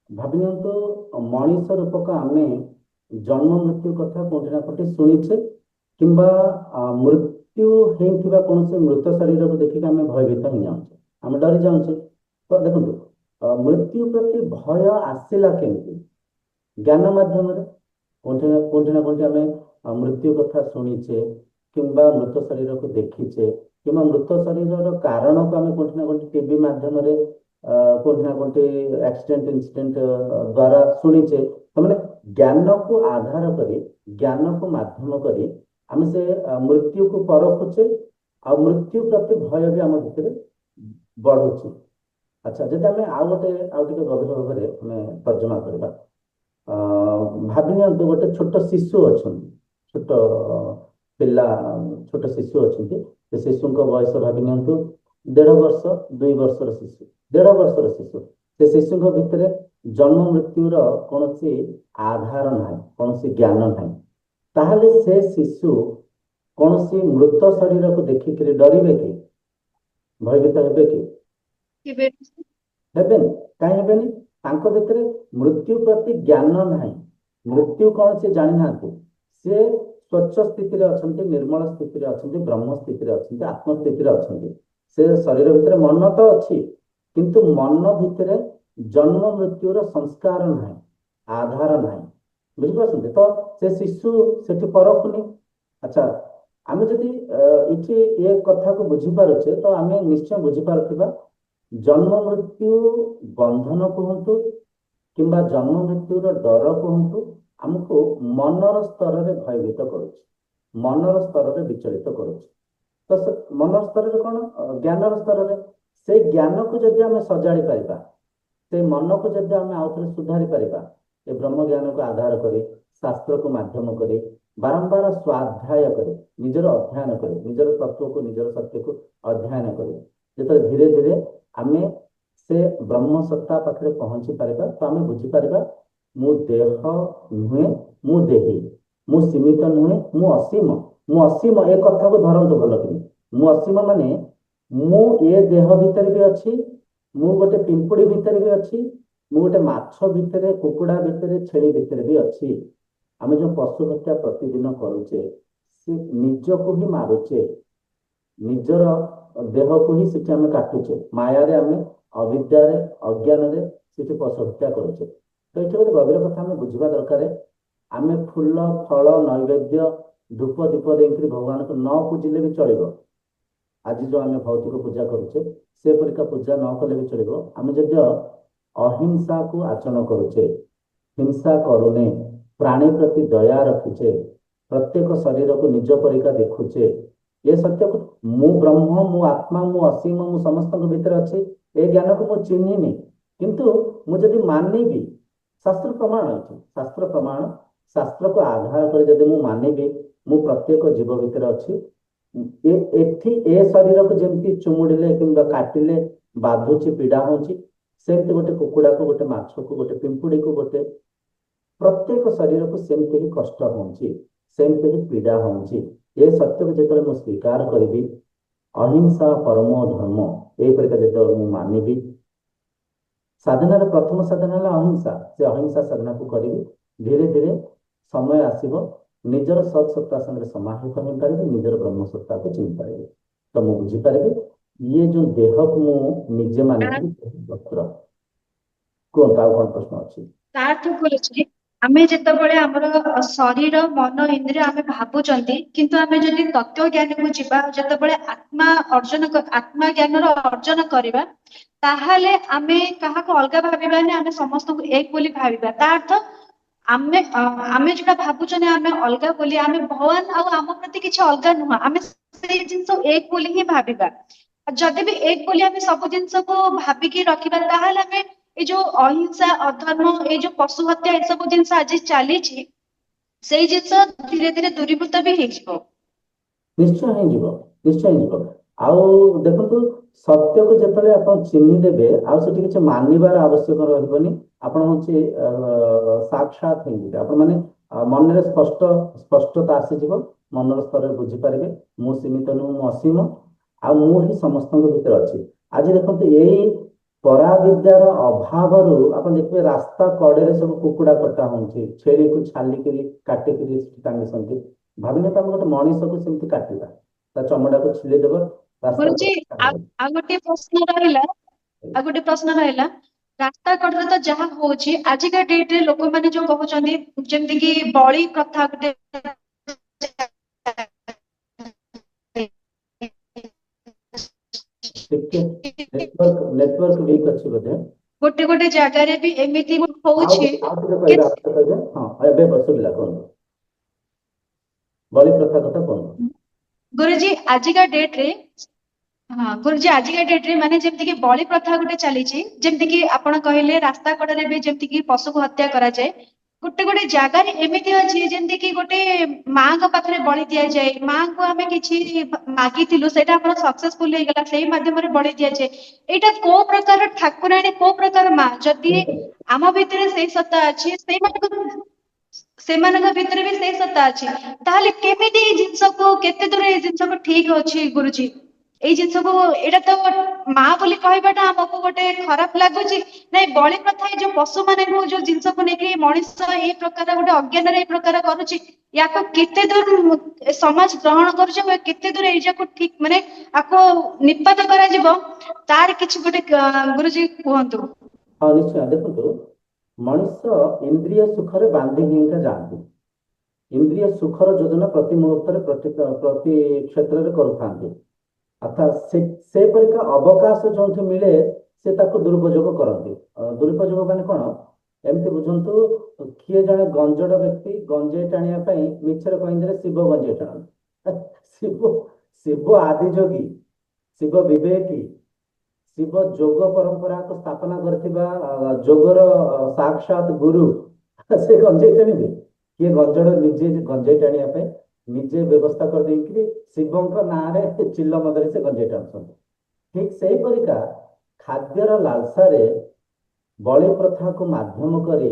ଭାବି ନିଅନ୍ତୁ ମଣିଷ ରୂପକ ଆମେ ଜନ୍ମ ମୃତ୍ୟୁ କଥା କୋଉଠି ନା କୋଉଠି ଶୁଣିଛେ, କିମ୍ବା ମୃତ୍ୟୁ ହେଇଥିବା କୌଣସି ମୃତ ଶରୀରକୁ ଦେଖିକି ଆମେ ଭୟଭୀତ ହେଇଯାଉଛେ, ଆମେ ଡରି ଯାଉଛେ। ତ ଦେଖନ୍ତୁ ମୃତ୍ୟୁ ପ୍ରତି ଭୟ ଆସିଲା କେମିତି? ଜ୍ଞାନ ମାଧ୍ୟମରେ। କୋଉଠି ନା କୋଉଠି ଆମେ ମୃତ୍ୟୁ କଥା ଶୁଣିଛେ, କିମ୍ବା ମୃତ ଶରୀରକୁ ଦେଖିଛେ, କିମ୍ବା ମୃତ ଶରୀରର କାରଣକୁ ଆମେ କୋଉଠି ନା କୋଉଠି ଟିଭି ମାଧ୍ୟମରେ, କୋଉଠି ନା କୋଉଠି ଆକ୍ସିଡେଣ୍ଟ ଇନସିଡେଣ୍ଟ ଦ୍ୱାରା ଶୁଣିଛେ। ତାମାନେ ଜ୍ଞାନକୁ ଆଧାର କରି, ଜ୍ଞାନକୁ ମାଧ୍ୟମ କରି ଆମେ ସେ ମୃତ୍ୟୁକୁ ପରଖୁଛେ, ଆଉ ମୃତ୍ୟୁ ପ୍ରତି ଭୟ ବି ଆମ ଭିତରେ ବଢୁଛି। ଆଚ୍ଛା, ଯଦି ଆମେ ଆଉ ଟିକେ ଗଭୀର ଭାବରେ ଆମେ ତର୍ଜମା କରିବା, ଭାବି ନିଅନ୍ତୁ ଗୋଟେ ଛୋଟ ଶିଶୁ ଅଛନ୍ତି, ଛୋଟ ପିଲା, ଛୋଟ ଶିଶୁ ଅଛନ୍ତି। ସେ ଶିଶୁଙ୍କ ବୟସ ଭାବି ନିଅନ୍ତୁ 1.5 ବର୍ଷ, 2 ବର୍ଷର ଶିଶୁ, 1.5 ବର୍ଷର ଶିଶୁ। ସେ ଶିଶୁଙ୍କ ଭିତରେ ଜନ୍ମ ମୃତ୍ୟୁର କୌଣସି ଆଧାର ନାହିଁ, କୌଣସି ଜ୍ଞାନ ନାହିଁ। ତାହେଲେ ସେ ଶିଶୁ କୌଣସି ମୃତ ଶରୀରକୁ ଦେଖିକିରି ଡରିବେ କି? ଭୟଭୀତ ହେବେ କି? ହେବେନି। କାହିଁ ହେବେନି? ତାଙ୍କ ଭିତରେ ମୃତ୍ୟୁ ପ୍ରତି ଜ୍ଞାନ ନାହିଁ। ମୃତ୍ୟୁ କଣ ସେ ଜାଣିନାହାନ୍ତି। ସେ ସ୍ୱଚ୍ଛ ସ୍ଥିତିରେ ଅଛନ୍ତି, ନିର୍ମଳ ସ୍ଥିତିରେ ଅଛନ୍ତି, ବ୍ରହ୍ମ ସ୍ଥିତିରେ ଅଛନ୍ତି, ଆତ୍ମ ସ୍ଥିତିରେ ଅଛନ୍ତି। ସେ ଶରୀର ଭିତରେ ମନ ତ ଅଛି, କିନ୍ତୁ ମନ ଭିତରେ ଜନ୍ମ ମୃତ୍ୟୁର ସଂସ୍କାର ନାହିଁ, ଆଧାର ନାହିଁ। ବୁଝିପାରୁଛନ୍ତି? ତ ସେ ଶିଶୁ ସେଠି ପରଖୁନି। ଆଚ୍ଛା, ଆମେ ଯଦି ଏଠି ଏ କଥାକୁ ବୁଝିପାରୁଛେ, ତ ଆମେ ନିଶ୍ଚୟ ବୁଝିପାରୁଥିବା ଜନ୍ମ ମୃତ୍ୟୁ ବନ୍ଧନ କୁହନ୍ତୁ, କିମ୍ବା ଜନ୍ମ ମୃତ୍ୟୁର ଡର କୁହନ୍ତୁ, ଆମକୁ ମନର ସ୍ତରରେ ଭୟଭୀତ କରୁଛି, ମନର ସ୍ତରରେ ବିଚଳିତ କରୁଛି। ତ ମନର ସ୍ତରରେ କଣ? ଜ୍ଞାନର ସ୍ତରରେ। ସେଇ ଜ୍ଞାନକୁ ଯଦି ଆମେ ସଜାଡ଼ି ପାରିବା, ସେଇ ମନକୁ ଯଦି ଆମେ ଆଉ ଥରେ ସୁଧାରି ପାରିବା, ଏ ବ୍ରହ୍ମ ଜ୍ଞାନକୁ ଆଧାର କରି, ଶାସ୍ତ୍ରକୁ ମାଧ୍ୟମ କରି, ବାରମ୍ବାର ସ୍ୱାଧ୍ୟାୟ କରି, ନିଜର ଅଧ୍ୟୟନ କରି, ନିଜର ତତ୍ତ୍ୱକୁ, ନିଜର ସତ୍ୟକୁ ଅଧ୍ୟୟନ କରି, ଯେତେବେଳେ ଧୀରେ ଧୀରେ ଆମେ ସେ ବ୍ରହ୍ମ ସତ୍ତା ପାଖରେ ପହଞ୍ଚି ପାରିବା, ତ ଆମେ ବୁଝିପାରିବା ମୁଁ ଦେହ ନୁହେଁ, ମୁଁ ଦେହୀ, ମୁଁ ସୀମିତ ନୁହେଁ, ମୁଁ ଅସୀମ। ମୁଁ ଅସୀମ, ଏ କଥାକୁ ଧରନ୍ତୁ ଭଲ କି। ମୁଁ ଅସୀମ ମାନେ ମୁଁ ଏ ଦେହ ଭିତରେ ବି ଅଛି, ମୁଁ ଗୋଟେ ପିମ୍ପୁଡି ଭିତରେ ବି ଅଛି, ମୁଁ ଗୋଟେ ମାଛ ଭିତରେ, କୁକୁଡା ଭିତରେ, ଛେଳି ଭିତରେ ବି ଅଛି। ଆମେ ଯୋଉ ପଶୁ ହତ୍ୟା ପ୍ରତିଦିନ କରୁଛେ, ସେ ନିଜକୁ ହିଁ ମାରୁଛେ, ନିଜର ଦେହକୁ ହିଁ ସେଠି ଆମେ କାଟୁଛେ, ମାୟାରେ ଆମେ, ଅବିଦ୍ୟାରେ, ଅଜ୍ଞାନରେ ସେଠି ପଶୁ ହତ୍ୟା କରୁଛେ। ତ ଏଠି ଗୋଟେ ଗଭୀର କଥା ଆମେ ବୁଝିବା ଦରକାର। ଆମେ ଫୁଲ, ଫଳ, ନୈବେଦ୍ୟ, ଧୂପ, ଦୀପ ଦେଇକରି ଭଗବାନଙ୍କୁ ନ ପୂଜିଲେ ବି ଚଳିବ। ଆଜି ଯୋଉ ଆମେ ଭୌତିକ ପୂଜା କରୁଛେ, ସେପରିକା ପୂଜା ନ କଲେ ବି ଚଳିବ। ଆମେ ଯଦି ଅହିଂସାକୁ ଆଚରଣ କରୁଛେ, ହିଂସା କରୁନେ, ପ୍ରାଣୀ ପ୍ରତି ଦୟା ରଖୁଛେ, ପ୍ରତ୍ୟେକ ଶରୀରକୁ ନିଜ ପରିକା ଦେଖୁଛେ, ଏ ସତ୍ୟକୁ ମୁଁ ବ୍ରହ୍ମ, ମୁଁ ଆତ୍ମା, ମୁଁ ଅସୀମ, ମୁଁ ସମସ୍ତଙ୍କ ଭିତରେ ଅଛି, ଏ ଜ୍ଞାନକୁ ମୁଁ ଚିହ୍ନିନି, କିନ୍ତୁ ମୁଁ ଯଦି ମାନିବି, ଶାସ୍ତ୍ର ପ୍ରମାଣ ଅଛି, ଶାସ୍ତ୍ର ପ୍ରମାଣ, ଶାସ୍ତ୍ରକୁ ଆଧାର କରି ଯଦି ମୁଁ ମାନିବି, ମୁଁ ପ୍ରତ୍ୟେକ ଜୀବ ଭିତରେ ଅଛି, ଏଠି ଏ ଶରୀରକୁ ଯେମିତି ଚୁମୁଡିଲେ କିମ୍ବା କାଟିଲେ ବାଧୁଛି, ପୀଡା ହଉଛି, ସେମିତି ଗୋଟେ କୁକୁଡାକୁ, ଗୋଟେ ମାଛକୁ, ଗୋଟେ ପିମ୍ପୁଡିକୁ, ଗୋଟେ ପ୍ରତ୍ୟେକ ଶରୀରକୁ ସେମିତି ହିଁ କଷ୍ଟ ହଉଛି, ସେମିତି ହିଁ ପୀଡା ହଉଛି। ଏ ସତ୍ୟକୁ ଯେତେବେଳେ ମୁଁ ସ୍ୱୀକାର କରିବି, ଅହିଂସା ପରମୋ ଧର୍ମ, ଏହିପରିକା ଯେତେବେଳେ ମୁଁ ମାନିବି, ସାଧନାର ପ୍ରଥମ ସାଧନା ହେଲା ଅହିଂସା। ସେ ଅହିଂସା ସାଧନାକୁ କରିବି, ଧୀରେ ଧୀରେ ସମୟ ଆସିବ, ନିଜର ସତ୍ ସତ୍ତା ସାଙ୍ଗରେ ସମାହିତ ହୋଇପାରିବି, ନିଜର ବ୍ରହ୍ମ ସତ୍ତାକୁ ଚିହ୍ନି ପାରିବି। ତ ମୁଁ ବୁଝିପାରିବି ଇଏ ଯୋଉ ଦେହକୁ ମୁଁ ନିଜେ ମାନିଥିଲି ବସ୍ତ୍ର। କୁହନ୍ତୁ, ଆଉ କଣ ପ୍ରଶ୍ନ ଅଛି? ତାଠୁ କରୁଛି ଆମେ ଯେତେବେଳେ ଆମର ଶରୀର, ମନ, ଇନ୍ଦ୍ରିୟ ଆମେ ଭାବୁଛନ୍ତି, କିନ୍ତୁ ଆମେ ଯଦି ତତ୍ତ୍ୱ ଜ୍ଞାନକୁ ଯିବା, ଯେତେବେଳେ ଆତ୍ମା ଜ୍ଞାନର ଅର୍ଜନ କରିବା, ତାହେଲେ ଆମେ କାହାକୁ ଅଲଗା ଭାବିବାନି, ଆମେ ସମସ୍ତଙ୍କୁ ଏକ ବୋଲି ଭାବିବା। ତା ଅର୍ଥ ଆମେ ଯୋଉଟା ଭାବୁଛନ୍ତି ଆମେ ଅଲଗା ବୋଲି, ଆମେ ଭଗବାନ ଆଉ ଆମ ପ୍ରତି କିଛି ଅଲଗା ନୁହଁ, ଆମେ ସେଇ ଜିନିଷ ଏକ ବୋଲି ହିଁ ଭାବିବା। ଯଦି ବି ଏକ ବୋଲି ଆମେ ସବୁ ଜିନିଷକୁ ଭାବିକି ରଖିବା, ତାହେଲେ ଆମେ ଏଇ ଯୋଉ ଅହିଂସା, ଅଧର୍ମ, ଏଇ ଯୋଉ ପଶୁ ହତ୍ୟା, ଏସବୁ ଜିନିଷ ଆଜି ଚାଲିଛି, ସେଇ ଜିନିଷ ଧୀରେ ଧୀରେ ଦୂରୀଭୂତ ବି ହେଇଯିବ। ନିଶ୍ଚୟ ହେଇଯିବ, ନିଶ୍ଚୟ ହେଇଯିବ। ଆଉ ଦେଖନ୍ତୁ, ସତ୍ୟକୁ ଯେତେବେଳେ ଆପଣ ଚିହ୍ନି ଦେବେ, ଆଉ ସେଠି କିଛି ମାନିବାର ଆବଶ୍ୟକ ରହିବନି। ଆପଣ ହଉଛି ସାକ୍ଷାତ ହେଇଯିବେ। ଆପଣ ମାନେ ମନରେ ସ୍ପଷ୍ଟତା ଆସିଯିବ, ମନର ସ୍ତରରେ ବୁଝିପାରିବେ, ମୁଁ ସୀମିତ ନୁହଁ, ମୁଁ ଅସୀମ, ଆଉ ମୁଁ ହିଁ ସମସ୍ତଙ୍କ ଭିତରେ ଅଛି। ଆଜି ଦେଖନ୍ତୁ, ଏଇ ପରାବିଦ୍ୟାର ଅଭାବରୁ ଆପଣ ଦେଖିବେ ରାସ୍ତା କଡରେ ସବୁ କୁକୁଡା କଟା ହଉଛି, ଛେଳିକୁ ଛାଲିକିରି କାଟିକିରି ଟାଙ୍ଗିଛନ୍ତି। ଭାବିଲେ ତ ଆମେ ଗୋଟେ ମଣିଷକୁ ସେମିତି କାଟିବା, ତା ଚମଡାକୁ ଛିଲେଇଦେବା, ରାସ୍ତା ଗୁରୁଜୀ, କଡରେ ଟାଙ୍ଗିବା। ଆଉ ଗୋଟେ ପ୍ରଶ୍ନ ରହିଲା, ରାସ୍ତା କଡରେ ତ ଯାହା ହଉଛି, ଆଜିକା ଡେଟ୍ ରେ ଲୋକମାନେ ଯୋଉ କହୁଛନ୍ତି, ଯେମିତି କି ବଳି ପ୍ରଥା ଗୋଟେ ଟିକେ ନେଟୱାର୍କ ୱିକ୍ ଅଛି ବୋଧେ। ଗୋଟେ ଗୋଟେ ଜାଗାରେ ବି ଏମିତି ଆଉ ହଉଛି ଆଉ ଟିକେ କହିବେ, ଆଉ ଟିକେ କହିବେ। ହଁ, ଏବେ ସୁବିଲା, କୁହନ୍ତୁ, ବଳି ପ୍ରଥା କଥା କୁହନ୍ତୁ। ଗୁରୁଜୀ ଆଜିକା ଡେଟ୍ ରେ ହଁ ଗୁରୁଜୀ, ଆଜିକା ଡେଟ୍ ରେ ମାନେ ଯେମିତି କି ବଳି ପ୍ରଥା ଗୋଟେ ଚାଲିଛି, ଯେମିତି କି ଆପଣ କହିଲେ ରାସ୍ତା କଡରେ ବି ଯେମିତି କି ପଶୁକୁ ହତ୍ୟା କରାଯାଏ, ଗୋଟେ ଗୋଟେ ଜାଗାରେ ଏମିତି ଅଛି ଯେମିତି କି ଗୋଟେ ମାଙ୍କ ପାଖରେ ବଳି ଦିଆଯାଏ, ମାଙ୍କୁ ଆମେ କିଛି ମାଗିଥିଲୁ, ସେଇଟା ଆମର ସକ୍ସେସଫୁଲ ହେଇଗଲା, ସେଇ ମାଧ୍ୟମରେ ବଳି ଦିଆଯାଏ। ଏଇଟା କୋଉ ପ୍ରକାର ଠାକୁରାଣୀ, କୋଉ ପ୍ରକାର ମା? ଯଦି ଆମ ଭିତରେ ସେଇ ସତ୍ତା ଅଛି, ସେମାନଙ୍କ ଭିତରେ ବି ସେଇ ସତ୍ତା ଅଛି, ତାହେଲେ କେମିତି ଏଇ ଜିନିଷକୁ, କେତେ ଦୂର ଏଇ ଜିନିଷକୁ ଠିକ ଅଛି ଗୁରୁଜୀ? ଏଇ ଜିନିଷକୁ, ଏଇଟା ତ ମା ବୋଲି କହିବାଟା ଆମକୁ ଗୋଟେ ଖରାପ ଲାଗୁଛି। ନାଇଁ, ବଳି ପ୍ରଥା ଏଇ ଯୋଉ ପଶୁ ମାନଙ୍କୁ ଯୋଉ ଜିନିଷକୁ ନେଇକି ମଣିଷ ଏଇ ପ୍ରକାର ଗୋଟେ ଅଜ୍ଞାନରେ ଏଇ ପ୍ରକାର କରୁଛି, ୟାକୁ କେତେ ଦୂର ସମାଜ ଗ୍ରହଣ କରୁଛି, କେତେ ଦୂର ଏଇ ଯାକୁ ଠିକ ମାନେ ଆକୁ ନିପାତ କରାଯିବ, ତାର କିଛି ଗୋଟେ ଗୁରୁଜୀ କୁହନ୍ତୁ। ହଁ, ନିଶ୍ଚୟ। ଦେଖନ୍ତୁ, ମଣିଷ ଇନ୍ଦ୍ରିୟ ସୁଖରେ ବାନ୍ଧି ହେଇକା ଯାଆନ୍ତି। ଇନ୍ଦ୍ରିୟ ସୁଖର ଯୋଜନା ପ୍ରତି ମୁହୂର୍ତ୍ତରେ, ପ୍ରତି କ୍ଷେତ୍ରରେ କରୁଥାନ୍ତି। ଅର୍ଥାତ୍ ସେପରିକା ଅବକାଶ ଯୋଉଠି ମିଳେ, ସେ ତାକୁ ଦୁରୁପଯୋଗ କରନ୍ତି। ଦୁରୁପଯୋଗ ମାନେ କଣ? ଏମିତି ବୁଝନ୍ତୁ, କିଏ ଜଣେ ଗଞ୍ଜଡ ବ୍ୟକ୍ତି ଗଞ୍ଜେଇ ଟାଣିବା ପାଇଁ ମିଛରେ କହିଦେଲେ ଶିବ ଗଞ୍ଜେଇ ଟାଣନ୍ତି। ଶିବ ଶିବ ଆଦିଯୋଗୀ, ଶିବ ବିବେକୀ, ଶିବ ଯୋଗ ପରମ୍ପରାକୁ ସ୍ଥାପନା କରିଥିବା ଯୋଗର ସାକ୍ଷାତ ଗୁରୁ, ସେ ଗଞ୍ଜେଇ ଟାଣିବେ? କିଏ ଗଞ୍ଜଡ ନିଜେ ଗଞ୍ଜେଇ ଟାଣିବା ପାଇଁ ନିଜେ ବ୍ୟବସ୍ଥା କରିଦେଇକିରି ଶିବଙ୍କ ନାଁରେ ଚିଲ ମଦରେ ସେ ଗଞ୍ଜେଇ ଟାଣୁଛନ୍ତି। ଠିକ ସେଇପରିକା ଖାଦ୍ୟର ଲାଳସାରେ ବଳି ପ୍ରଥାକୁ ମାଧ୍ୟମ କରି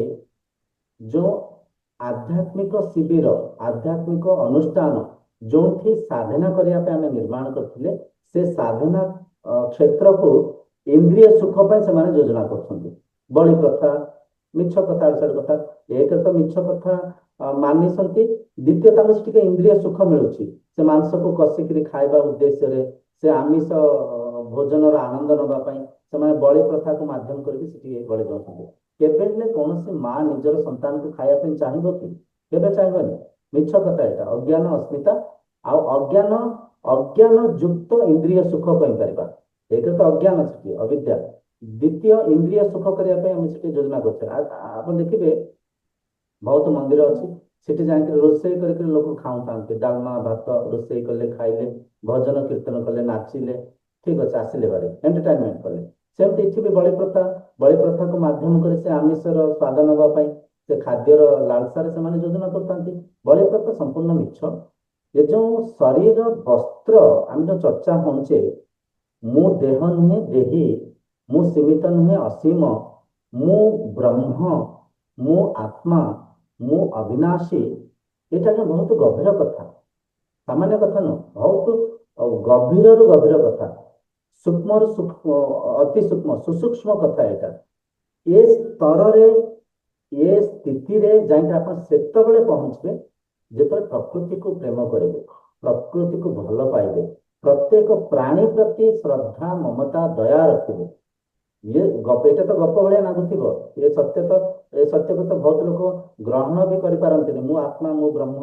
ଯୋଉ ଆଧ୍ୟାତ୍ମିକ ଶିବିର, ଆଧ୍ୟାତ୍ମିକ ଅନୁଷ୍ଠାନ ଯୋଉଠି ସାଧନା କରିବା ପାଇଁ ଆମେ ନିର୍ମାଣ କରିଥିଲେ, ସେ ସାଧନା କ୍ଷେତ୍ରକୁ ଇନ୍ଦ୍ରିୟ ସୁଖ ପାଇଁ ସେମାନେ ଯୋଜନା କରୁଛନ୍ତି। ବଳି ପ୍ରଥା, ମିଛ କଥା, ଆଡୁ କଥା, ଏକରେ ତ ମିଛ କଥା ମାନିଛନ୍ତି, ଦ୍ୱିତୀୟ ତାଙ୍କୁ ଟିକେ ଇନ୍ଦ୍ରିୟ ସୁଖ ମିଳୁଛି, ସେ ମାଂସକୁ କଷିକିରି ଖାଇବା ଉଦ୍ଦେଶ୍ୟରେ, ସେ ଆମିଷ ଭୋଜନର ଆନନ୍ଦ ନେବା ପାଇଁ ସେମାନେ ବଳି ପ୍ରଥାକୁ ମାଧ୍ୟମ କରିକି ସେଠି ବଳି ଦଉଛନ୍ତି। କେବେ ହେଲେ କୌଣସି ମା ନିଜର ସନ୍ତାନକୁ ଖାଇବା ପାଇଁ ଚାହିଁବ କି? କେବେ ଚାହିଁବନି। ମିଛ କଥା ଏଇଟା, ଅଜ୍ଞାନ, ଅସ୍ମିତା ଆଉ ଅଜ୍ଞାନ ଯୁକ୍ତ ଇନ୍ଦ୍ରିୟ ସୁଖ କହିପାରିବା। ଏଇଟା ତ ଅଜ୍ଞାନ, ସେଠି ଅବିଦ୍ୟା। ଦ୍ୱିତୀୟ ଇନ୍ଦ୍ରିୟ ସୁଖ କରିବା ପାଇଁ ଆମେ ସେଠି ଯୋଜନା କରୁଛେ। ଆପଣ ଦେଖିବେ ବହୁତ ମନ୍ଦିର ଅଛି, ସେଠି ଯାଇକି ରୋଷେଇ କରିକି ଲୋକ ଖାଉଥାନ୍ତି, ଡାଲମା ଭାତ ରୋଷେଇ କଲେ, ଖାଇଲେ, ଭଜନ କୀର୍ତ୍ତନ କଲେ, ନାଚିଲେ, ଠିକ ଅଛି, ଆସିଲେ ବାରେ ଏଣ୍ଟରଟେନମେଣ୍ଟ କଲେ। ସେମିତି ଏଠି ବି ବଳି ପ୍ରଥାକୁ ମାଧ୍ୟମ କରି ସେ ଆମିଷର ସ୍ୱାଦ ନେବା ପାଇଁ, ସେ ଖାଦ୍ୟର ଲାଳସାରେ ସେମାନେ ଯୋଜନା କରିଥାନ୍ତି। ବଳି ପ୍ରଥା ସମ୍ପୂର୍ଣ୍ଣ ମିଛ। ଏ ଯୋଉ ଶରୀର ବସ୍ତ୍ର ଆମେ ଯୋଉ ଚର୍ଚ୍ଚା ହଉଛେ, ମୁଁ ଦେହ ନୁହେଁ ଦେହି, ମୁଁ ସୀମିତ ନୁହେଁ ଅସୀମ, ମୁଁ ବ୍ରହ୍ମ, ମୁଁ ଆତ୍ମା, ମୁଁ ଅବିନାଶୀ, ଏଇଟା ଯେ ବହୁତ ଗଭୀର କଥା, ସାମାନ୍ୟ କଥା ନୁହଁ, ବହୁତ ଗଭୀରରୁ ଗଭୀର କଥା, ସୂକ୍ଷ୍ମରୁ ସୂକ୍ଷ୍ମ, ଅତି ସୂକ୍ଷ୍ମ ସୁସୂକ୍ଷ୍ମ କଥା ଏଇଟା। ଏ ସ୍ତରରେ, ଏ ସ୍ଥିତିରେ ଯାଇକି ଆପଣ ସେତେବେଳେ ପହଞ୍ଚିବେ ଯେତେବେଳେ ପ୍ରକୃତିକୁ ପ୍ରେମ କରିବେ, ପ୍ରକୃତିକୁ ଭଲ ପାଇବେ, ପ୍ରତ୍ୟେକ ପ୍ରାଣୀ ପ୍ରତି ଶ୍ରଦ୍ଧା, ମମତା, ଦୟା ରଖିବେ। ଇଏ ଏଇଟା ତ ଗପ ଭଳିଆ ଲାଗୁଥିବ, ଏ ସତ୍ୟକୁ ତ ବହୁତ ଲୋକ ଗ୍ରହଣ ବି କରିପାରନ୍ତିନି। ମୁଁ ଆତ୍ମା, ମୁଁ ବ୍ରହ୍ମ,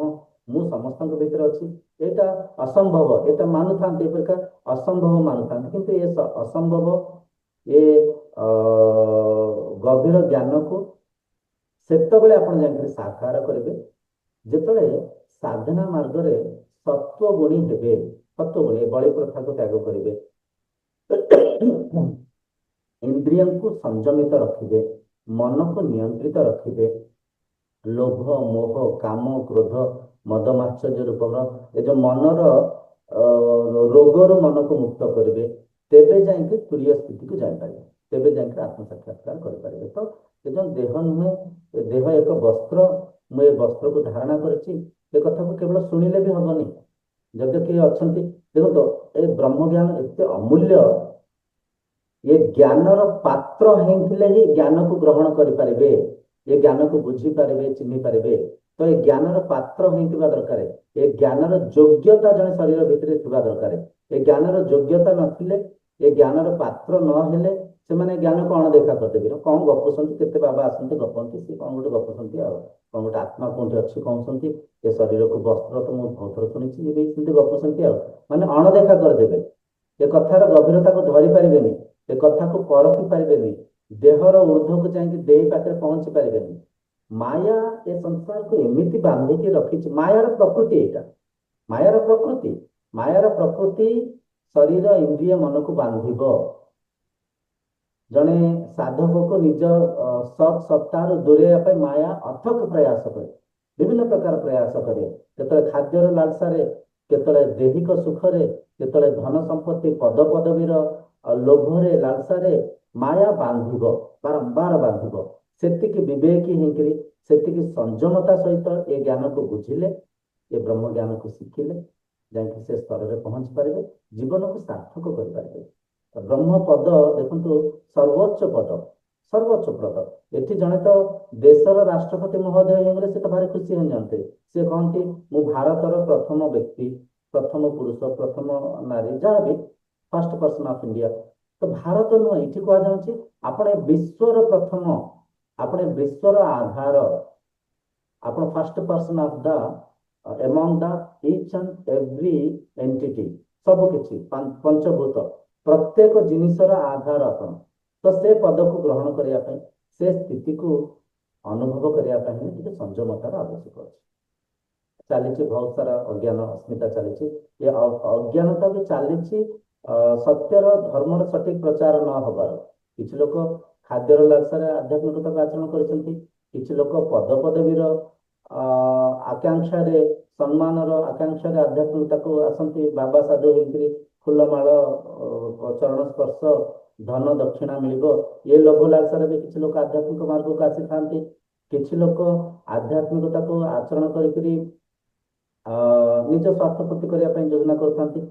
ମୁଁ ସମସ୍ତଙ୍କ ଭିତରେ ଅଛି, ଏଇଟା ଅସମ୍ଭବ, ଏଇଟା ମାନୁଥାନ୍ତି, ଏ ପ୍ରକାର ଅସମ୍ଭବ ମାନୁଥାନ୍ତି। କିନ୍ତୁ ଏ ଅସମ୍ଭବ, ଏ ଗଭୀର ଜ୍ଞାନକୁ ସେତେବେଳେ ଆପଣ ଯାଇକି ସାକାର କରିବେ ଯେତେବେଳେ ସାଧନା ମାର୍ଗରେ ସତ୍ୱଗୁଣୀ ହେବେ। ସତ୍ୱଗୁଣୀ, ବଳି ପ୍ରଥାକୁ ତ୍ୟାଗ କରିବେ, ଇନ୍ଦ୍ରିୟଙ୍କୁ ସଂଯମିତ ରଖିବେ, ମନକୁ ନିୟନ୍ତ୍ରିତ ରଖିବେ, ଲୋଭ, ମୋହ, କାମ, କ୍ରୋଧ, ମଦ, ମାତ୍ସର୍ଯ୍ୟ ରୂପର ଏ ଯୋଉ ମନର ରୋଗରୁ ମନକୁ ମୁକ୍ତ କରିବେ, ତେବେ ଯାଇକି ତୁରୀୟ ସ୍ଥିତିକୁ ଯାଇପାରିବେ, ତେବେ ଯାଇକି ଆତ୍ମ ସାକ୍ଷାତ୍କାର କରିପାରିବେ। ତ ଏ ଯୋଉ ଦେହ ନୁହେଁ, ଦେହ ଏକ ବସ୍ତ୍ର, ମୁଁ ଏ ବସ୍ତ୍ରକୁ ଧାରଣା କରିଛି, ଏ କଥାକୁ କେବଳ ଶୁଣିଲେ ବି ହବନି। ଯଦି କିଏ ଅଛନ୍ତି, ଦେଖନ୍ତୁ ଏ ବ୍ରହ୍ମ ଜ୍ଞାନ ଏତେ ଅମୂଲ୍ୟ, ଏ ଜ୍ଞାନର ପାତ୍ର ହେଇଥିଲେ ହିଁ ଜ୍ଞାନକୁ ଗ୍ରହଣ କରିପାରିବେ, ଏ ଜ୍ଞାନକୁ ବୁଝିପାରିବେ, ଚିହ୍ନି ପାରିବେ। ତ ଏ ଜ୍ଞାନର ପାତ୍ର ହେଇଥିବା ଦରକାର, ଏ ଜ୍ଞାନର ଯୋଗ୍ୟତା ଜଣେ ଶରୀର ଭିତରେ ଥିବା ଦରକାର। ଏ ଜ୍ଞାନର ଯୋଗ୍ୟତା ନଥିଲେ, ଏ ଜ୍ଞାନର ପାତ୍ର ନହେଲେ ସେମାନେ ଜ୍ଞାନକୁ ଅଣଦେଖା କରିଦେବେ। କଣ ଗପୁଛନ୍ତି, କେତେ ବାବା ଆସନ୍ତି ଗପନ୍ତି, ସେ କଣ ଗୋଟେ ଗପୁଛନ୍ତି, ଆଉ କଣ ଗୋଟେ ଆତ୍ମା କୋଉଠି ଅଛି କହୁଛନ୍ତି, ଏ ଶରୀରକୁ ବସ୍ତ୍ର ତ ମୁଁ ବହୁତ ଥର ଶୁଣିଛି, ଏବେ ସେମିତି ଗପୁଛନ୍ତି, ଆଉ ମାନେ ଅଣଦେଖା କରିଦେବେ। ଏ କଥାର ଗଭୀରତାକୁ ଧରି ପାରିବେନି, ଏ କଥାକୁ ପରଖି ପାରିବେନି, ଦେହର ଊର୍ଦ୍ଧ୍ୱକୁ ଯାଇକି ଦେଇ ପାଖରେ ପହଞ୍ଚି ପାରିବେନି। ମାୟା ଏ ସଂସାରକୁ ଏମିତି ବାନ୍ଧିକି ରଖିଛି, ମାୟାର ପ୍ରକୃତି ଏଇଟା, ମାୟାର ପ୍ରକୃତି, ମାୟାର ପ୍ରକୃତି ଶରୀର, ଇନ୍ଦ୍ରିୟ, ମନକୁ ବାନ୍ଧିବ। ଜଣେ ସାଧକକୁ ନିଜ ସତ୍ ସତ୍ତାରୁ ଦୂରେଇବା ପାଇଁ ମାୟା ଅଥକ ପ୍ରୟାସ କରେ, ବିଭିନ୍ନ ପ୍ରକାର ପ୍ରୟାସ କରେ, କେତେବେଳେ ଖାଦ୍ୟର ଲାଳସାରେ, କେତେବେଳେ ଦୈହିକ ସୁଖରେ, କେତେବେଳେ ଧନ ସମ୍ପତ୍ତି, ପଦ ପଦବୀର ଲୋଭରେ, ଲାଳସାରେ ମାୟା ବାନ୍ଧିବ, ବାରମ୍ବାର ବାନ୍ଧିବ। ସେତିକି ବିବେକୀ ହେଇକିରି, ସେତିକି ସଂଯମତା ସହିତ ଏ ଜ୍ଞାନକୁ ବୁଝିଲେ, ଏ ବ୍ରହ୍ମ ଜ୍ଞାନକୁ ଶିଖିଲେ ଯାଇକି ସେ ସ୍ତରରେ ପହଞ୍ଚି ପାରିବେ, ଜୀବନକୁ ସାର୍ଥକ କରିପାରିବେ। ବ୍ରହ୍ମ ପଦ ଦେଖନ୍ତୁ, ସର୍ବୋଚ୍ଚ ପଦ, ସର୍ବୋଚ୍ଚ ପଦ। ଏଠି ଜଣେ ତ ଦେଶର ରାଷ୍ଟ୍ରପତି ମହୋଦୟ ହେଇଗଲେ ସେ ତ ଭାରି ଖୁସି ହେଇଯାଆନ୍ତେ, ସେ କହନ୍ତି ମୁଁ ଭାରତର ପ୍ରଥମ ବ୍ୟକ୍ତି, ପ୍ରଥମ ପୁରୁଷ, ପ୍ରଥମ ନାରୀ, ଯାହା ବି ଫାର୍ଷ୍ଟ ପର୍ସନ ଅଫ ଇଣ୍ଡିଆ। ତ ଭାରତ ନୁହଁ, ଏଠି କୁହାଯାଉଛି ଆପଣ ଏ ବିଶ୍ୱର ପ୍ରଥମ, ଆପଣ ଏ ବିଶ୍ୱର ଆଧାର, ଆପଣ first person of the among the each and every entity, ସବୁ କିଛି ପଞ୍ଚଭୂତ, ପ୍ରତ୍ୟେକ ଜିନିଷର ଆଧାର ଆପଣ। ତ ସେ ପଦକୁ ଗ୍ରହଣ କରିବା ପାଇଁ, ସେ ସ୍ଥିତିକୁ ଅନୁଭବ କରିବା ପାଇଁ ଟିକେ ସଂଯମତାର ଆବଶ୍ୟକ ଅଛି। ଚାଲିଛି ବହୁତ ସାରା ଅଜ୍ଞାନ, ଅସ୍ମିତା ଚାଲିଛି, ଏ ଅଜ୍ଞାନତା ବି ଚାଲିଛି ସତ୍ୟର, ଧର୍ମର ସଠିକ ପ୍ରଚାର ନ ହବାର। କିଛି ଲୋକ ଖାଦ୍ୟର ଲାଳସାରେ ଆଧ୍ୟାତ୍ମିକତାକୁ ଆଚରଣ କରିଛନ୍ତି, କିଛି ଲୋକ ପଦ ପଦବୀର ଆକାଂକ୍ଷାରେ, ସମ୍ମାନର ଆକାଂକ୍ଷାରେ ଆଧ୍ୟାତ୍ମିକତାକୁ ଆସନ୍ତି, ବାବା ସାଧୁ ହେଇକିରି ଫୁଲମାଳ, ଚରଣ ସ୍ପର୍ଶ, ଧନ ଦକ୍ଷିଣା ମିଳିବ, ଏ ଲୋଭ ଲାଳସାରେ ବି କିଛି ଲୋକ ଆଧ୍ୟାତ୍ମିକ ମାର୍ଗକୁ ଆସିଥାନ୍ତି। କିଛି ଲୋକ ଆଧ୍ୟାତ୍ମିକତାକୁ ଆଚରଣ କରିକିରି ନିଜ ସ୍ୱାର୍ଥ ପୂର୍ତ୍ତି କରିବା ପାଇଁ ଯୋଜନା କରିଥାନ୍ତି।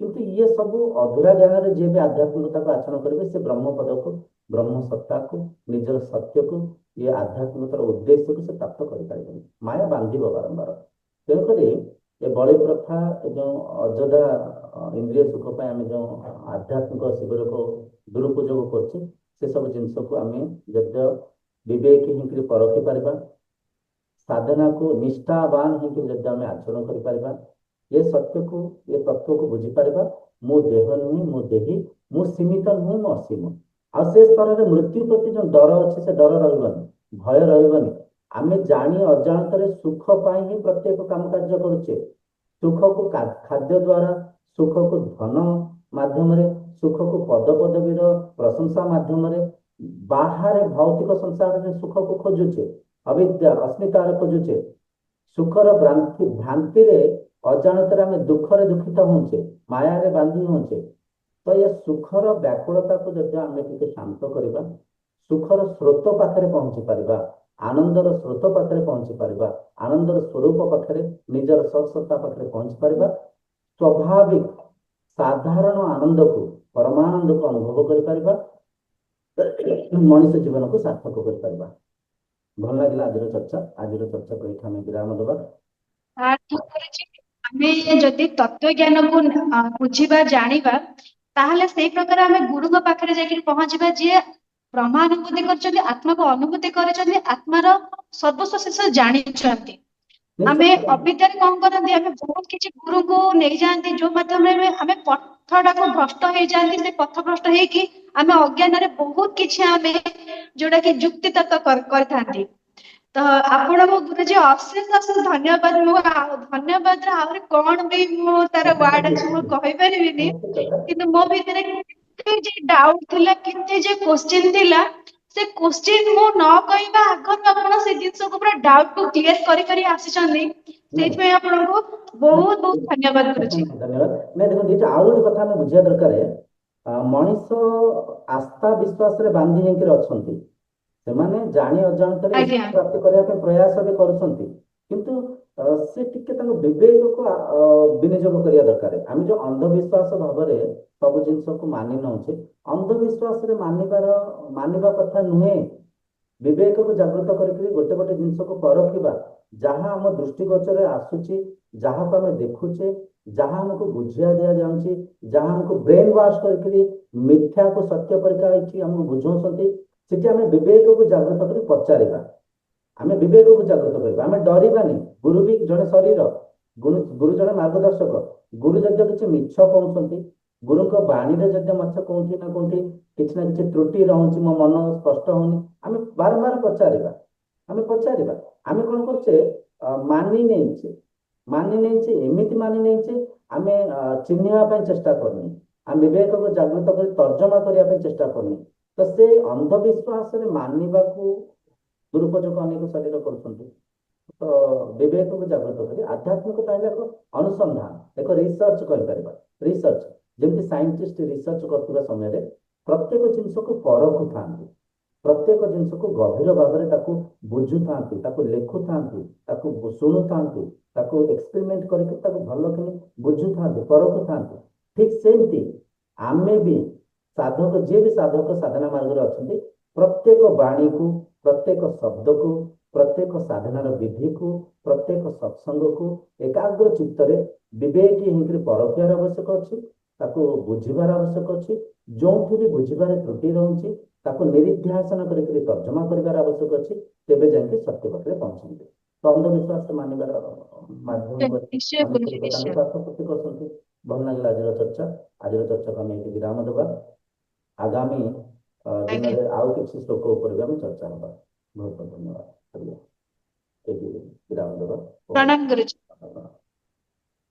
କିନ୍ତୁ ଇଏ ସବୁ ଅଧୁରା ଜ୍ଞାନରେ ଯିଏ ବି ଆଧ୍ୟାତ୍ମିକତାକୁ ଆଚରଣ କରିବେ ସେ ବ୍ରହ୍ମପଦକୁ, ବ୍ରହ୍ମ ସତ୍ତାକୁ, ନିଜର ସତ୍ୟକୁ, ଇଏ ଆଧ୍ୟାତ୍ମିକତାର ଉଦ୍ଦେଶ୍ୟକୁ ସେ ପ୍ରାପ୍ତ କରିପାରିବେନି। ମାୟା ବାନ୍ଧିବ ବାରମ୍ବାର। ତେଣୁକରି ଏ ବଳି ପ୍ରଥା, ଏ ଯେଉଁ ଅଯୋଧ୍ୟା ଇନ୍ଦ୍ରିୟ ସୁଖ ପାଇଁ ଆମେ ଯେଉଁ ଆଧ୍ୟାତ୍ମିକ ଶିବିରକୁ ଦୁରୁପଯୋଗ କରୁଛେ, ସେସବୁ ଜିନିଷକୁ ଆମେ ଯଦ୍ୟ ବିବେକୀ ହେଇକରି ପରଖି ପାରିବା, ସାଧନାକୁ ନିଷ୍ଠାବାନ ହେଇକି ଯଦି ଆମେ ଆଚରଣ କରିପାରିବା, ଏ ସତ୍ୟକୁ, ଏ ତତ୍ଵକୁ ବୁଝିପାରିବା, ମୁଁ ଦେହ ନୁହେଁ, ମୁଁ ଦେହି, ମୁଁ ସୀମିତ ନୁହେଁ, ମୁଁ ଅସୀମ। ଆଉ ସେ ସ୍ତରରେ ମୃତ୍ୟୁ ପ୍ରତି ଯେଉଁ ଡର ଅଛି, ସେ ଡର ରହିବନି, ଭୟ ରହିବନି। ଆମେ ଜାଣି ଅଜାଣତରେ ସୁଖ ପାଇଁ ହିଁ ପ୍ରତ୍ୟେକ କାମ କାର୍ଯ୍ୟ କରୁଛେ। ସୁଖକୁ ଖାଦ୍ୟ ଦ୍ୱାରା, ସୁଖକୁ ଧନ ମାଧ୍ୟମରେ, ସୁଖକୁ ପଦପଦବୀର ପ୍ରଶଂସା ମାଧ୍ୟମରେ, ବାହାରେ ଭୌତିକ ସଂସାରରେ ସୁଖକୁ ଖୋଜୁଛେ, ଅବିଦ୍ୟା ଅସ୍ମିତାରେ ଖୋଜୁଛେ, ସୁଖର ଭ୍ରାନ୍ତିରେ ଅଜାଣତରେ ଆମେ ଦୁଃଖରେ ଦୁଃଖିତ ହଉଛେ, ମାୟାରେ ବାନ୍ଧି ହଉଛେ। ତ ଏ ସୁଖର ବ୍ୟାକୁଳତାକୁ ଯଦି ଆମେ ଟିକେ ଶାନ୍ତ କରିବା, ସୁଖର ସ୍ରୋତ ପାଖରେ ପହଞ୍ଚି ପାରିବା, ଆନନ୍ଦର ସ୍ରୋତ ପାଖରେ ପହଞ୍ଚି ପାରିବା, ଆନନ୍ଦର ସ୍ୱରୂପ ପାଖରେ, ନିଜର ସତ୍ସତ୍ତା ପାଖରେ ପହଞ୍ଚି ପାରିବା, ସ୍ୱାଭାବିକ ସାଧାରଣ ଆନନ୍ଦକୁ, ପରମାନନ୍ଦକୁ ଅନୁଭବ କରିପାରିବା, ମଣିଷ ଜୀବନକୁ ସାର୍ଥକ କରିପାରିବା। ଭଲ ଲାଗିଲା ଆଜିର ଚର୍ଚ୍ଚା। ଆଜିର ଚର୍ଚ୍ଚାକୁ ଏଇଠି ଆମେ ବିରାମ ଦେବା। ଆମେ ଯଦି ତତ୍ଵ ଜ୍ଞାନକୁ ବୁଝିବା, ଜାଣିବା, ତାହେଲେ ସେଇ ପ୍ରକାର ଆମେ ଗୁରୁଙ୍କ ପାଖରେ ଯାଇକି ପହଞ୍ଚିବା, ଯିଏ ବ୍ରହ୍ମା ଅନୁଭୂତି କରିଛନ୍ତି, ଆତ୍ମାକୁ ଅନୁଭୂତି କରିଛନ୍ତି, ଆତ୍ମାର ସର୍ବସ୍ୱ ଶେଷ ଜାଣିଛନ୍ତି। ଆମେ ଅବିଦ୍ୟାରେ କଣ କରନ୍ତି, ଆମେ ବହୁତ କିଛି ଗୁରୁଙ୍କୁ ନେଇଯାଆନ୍ତି, ଯୋଉ ମାଧ୍ୟମରେ ଆମେ ପଥଟାକୁ ଭ୍ରଷ୍ଟ ହେଇଯାଆନ୍ତି। ସେ ପଥ ଭ୍ରଷ୍ଟ ହେଇକି ଆମେ ଅଜ୍ଞାନରେ ବହୁତ କିଛି ଆମେ ଯୋଉଟା କି ଯୁକ୍ତି ତର୍କ କରିଥାନ୍ତି। ତ ଆପଣଙ୍କୁ ଗୁରୁଜୀ ଅଶେଷ ଅଶେଷ ଧନ୍ୟବାଦ। ମୁଁ ଧନ୍ୟବାଦର ଆହୁରି କଣ ବି ମୁଁ ତାର ୱାର୍ଡ ଅଛି ମୁଁ କହିପାରିବିନି, କିନ୍ତୁ ମୋ ଭିତରେ କେତେ ଯେ ଡାଉଟ ଥିଲା, କେତେ ଯେ କ୍ୱେଶ୍ଚିନ୍ ଥିଲା, ସେ କ୍ୱେଶ୍ଚିନ୍ ମୁଁ ନ କହିବା ଆଗରୁ ଆପଣ ସେ ଜିନିଷକୁ ପୁରା ଡାଉଟ କୁ କ୍ଲିୟର କରି କରି ଆସିଛନ୍ତି। ସେଇଥିପାଇଁ ଆପଣଙ୍କୁ ବହୁତ ବହୁତ ଧନ୍ୟବାଦ ଗୁରୁଜୀ। ଧନ୍ୟବାଦ। ନାଇଁ ଦେଖନ୍ତୁ, ଏଇଟା ଆଉ ଗୋଟେ କଥା ଆମେ ବୁଝିବା ଦରକାର। ମଣିଷ ଆସ୍ଥା ବିଶ୍ୱାସରେ ବାନ୍ଧି ହେଇକି ଅଛନ୍ତି। ସେମାନେ ଜାଣି ଅଜାଣତରେ ଆଜ୍ଞା ପ୍ରାପ୍ତି କରିବା ପାଇଁ ପ୍ରୟାସ ବି କରୁଛନ୍ତି, କିନ୍ତୁ ସେ ଟିକେ ତାଙ୍କ ବିବେକକୁ ବିନିଯୋଗ କରିବା ଦରକାର। ଆମେ ଯୋଉ ଅନ୍ଧବିଶ୍ୱାସ ଭାବରେ ସବୁ ଜିନିଷକୁ ମାନି ନେଉଛେ, ଅନ୍ଧବିଶ୍ୱାସରେ ମାନିବା କଥା ନୁହେଁ। ବିବେକକୁ ଜାଗ୍ରତ କରିକି ଗୋଟେ ଗୋଟେ ଜିନିଷକୁ ପରଖିବା, ଯାହା ଆମ ଦୃଷ୍ଟିଗୋଚରରେ ଆସୁଛି, ଯାହାକୁ ଆମେ ଦେଖୁଛେ, ଯାହା ଆମକୁ ବୁଝିବା ଦିଆଯାଉଛି, ଯାହା ଆମକୁ ବ୍ରେନ୍ ୱାଶ୍ କରିକି ମିଥ୍ୟାକୁ ସତ୍ୟ ପରିକା ଆମକୁ ବୁଝାଉଛନ୍ତି, ସେଠି ଆମେ ବିବେକକୁ ଜାଗ୍ରତ କରି ପଚାରିବା। ଆମେ ବିବେକକୁ ଜାଗ୍ରତ କରିବା, ଆମେ ଡରିବାନି। ଗୁରୁ ବି ଜଣେ ଶରୀର, ଗୁରୁ ଜଣେ ମାର୍ଗଦର୍ଶକ। ଗୁରୁ ଯଦି କିଛି ମିଛ କହୁଛନ୍ତି, ଗୁରୁଙ୍କ ବାଣୀରେ ଯଦି ମଛ କୋଉଠି ନା କୋଉଠି କିଛି ନା କିଛି ତ୍ରୁଟି ରହୁଛି, ମୋ ମନ ସ୍ପଷ୍ଟ ହଉନି, ଆମେ ବାରମ୍ବାର ପଚାରିବା। ଆମେ କଣ କରୁଛେ, ମାନି ନେଇଛେ, ଏମିତି ମାନି ନେଇଛେ, ଆମେ ଚିହ୍ନିବା ପାଇଁ ଚେଷ୍ଟା କରୁନି, ଆମେ ବିବେକକୁ ଜାଗ୍ରତ କରି ତର୍ଜମା କରିବା ପାଇଁ ଚେଷ୍ଟା କରୁନି। ତ ସେ ଅନ୍ଧବିଶ୍ୱାସରେ ମାନିବାକୁ ଦୁରୁପଯୋଗ ଅନେକ ଶରୀର କରୁଛନ୍ତି। ତ ବିବେକକୁ ଜାଗ୍ରତ କରି ଆଧ୍ୟାତ୍ମିକତା ହେଲେ ଏକ ଅନୁସନ୍ଧାନ, ଏକ ରିସର୍ଚ୍ଚ କରିପାରିବା। ରିସର୍ଚ୍ଚ ଯେମିତି ସାଇଣ୍ଟିଷ୍ଟ ରିସର୍ଚ୍ଚ କରୁଥିବା ସମୟରେ ପ୍ରତ୍ୟେକ ଜିନିଷକୁ ପରଖୁଥାନ୍ତି, ପ୍ରତ୍ୟେକ ଜିନିଷକୁ ଗଭୀର ଭାବରେ ତାକୁ ବୁଝୁଥାନ୍ତି, ତାକୁ ଲେଖୁଥାନ୍ତି, ତାକୁ ଶୁଣୁଥାନ୍ତି, ତାକୁ ଏକ୍ସପେରିମେଣ୍ଟ କରିକି ତାକୁ ଭଲ କରି ବୁଝୁଥାନ୍ତି, ପରଖୁଥାନ୍ତି। ଠିକ ସେମିତି ଆମେ ବି ସାଧକ, ଯିଏ ବି ସାଧକ ସାଧନା ମାର୍ଗରେ ଅଛନ୍ତି, ପ୍ରତ୍ୟେକ ବାଣୀକୁ, ପ୍ରତ୍ୟେକ ଶବ୍ଦକୁ, ପ୍ରତ୍ୟେକ ସାଧନାର ବିଧିକୁ, ପ୍ରତ୍ୟେକ ସତ୍ସଙ୍ଗକୁ ଏକାଗ୍ର ଚିତ୍ତରେ ବିବେକୀ ହେଇକରି ପରଖିବାର ଆବଶ୍ୟକ ଅଛି, ତାକୁ ବୁଝିବାର ଆବଶ୍ୟକ ଅଛି। ଯୋଉଠି ବି ବୁଝିବାରେ ତ୍ରୁଟି ରହୁଛି, ତାକୁ ନିରିଧ୍ୟାସନ କରିକି ତର୍ଜମା କରିବାର ଆବଶ୍ୟକ ଅଛି। ତେବେ ଯାଇକି ସତ୍ୟ ପାଖରେ ପହଞ୍ଚନ୍ତି। ତ ଅନ୍ଧବିଶ୍ୱାସ ମାନିବାର ମାଧ୍ୟମ କରି ନିଶ୍ଚୟ ଗୁରୁଜୀ, ନିଶ୍ଚୟ। ସ୍ୱାର୍ଥପୂର୍ତ୍ତି କରୁଛନ୍ତି। ଭଲ ଲାଗିଲା ଆଜିର ଚର୍ଚ୍ଚା। ଆଜିର ଚର୍ଚ୍ଚାକୁ ଆମେ ଏଠି ବିରାମ ଦେବା। ଆଗାମୀ ଆଜ୍ଞା, ଦିନରେ ଆଉ କିଛି ଶ୍ଲୋକ ଉପରେ ବି ଆମେ ଚର୍ଚ୍ଚା ହେବା। ବହୁତ ବହୁତ ଧନ୍ୟବାଦ। ବିରାମ ଦେବା। ପ୍ରଣାମ ଗୁରୁଜୀ।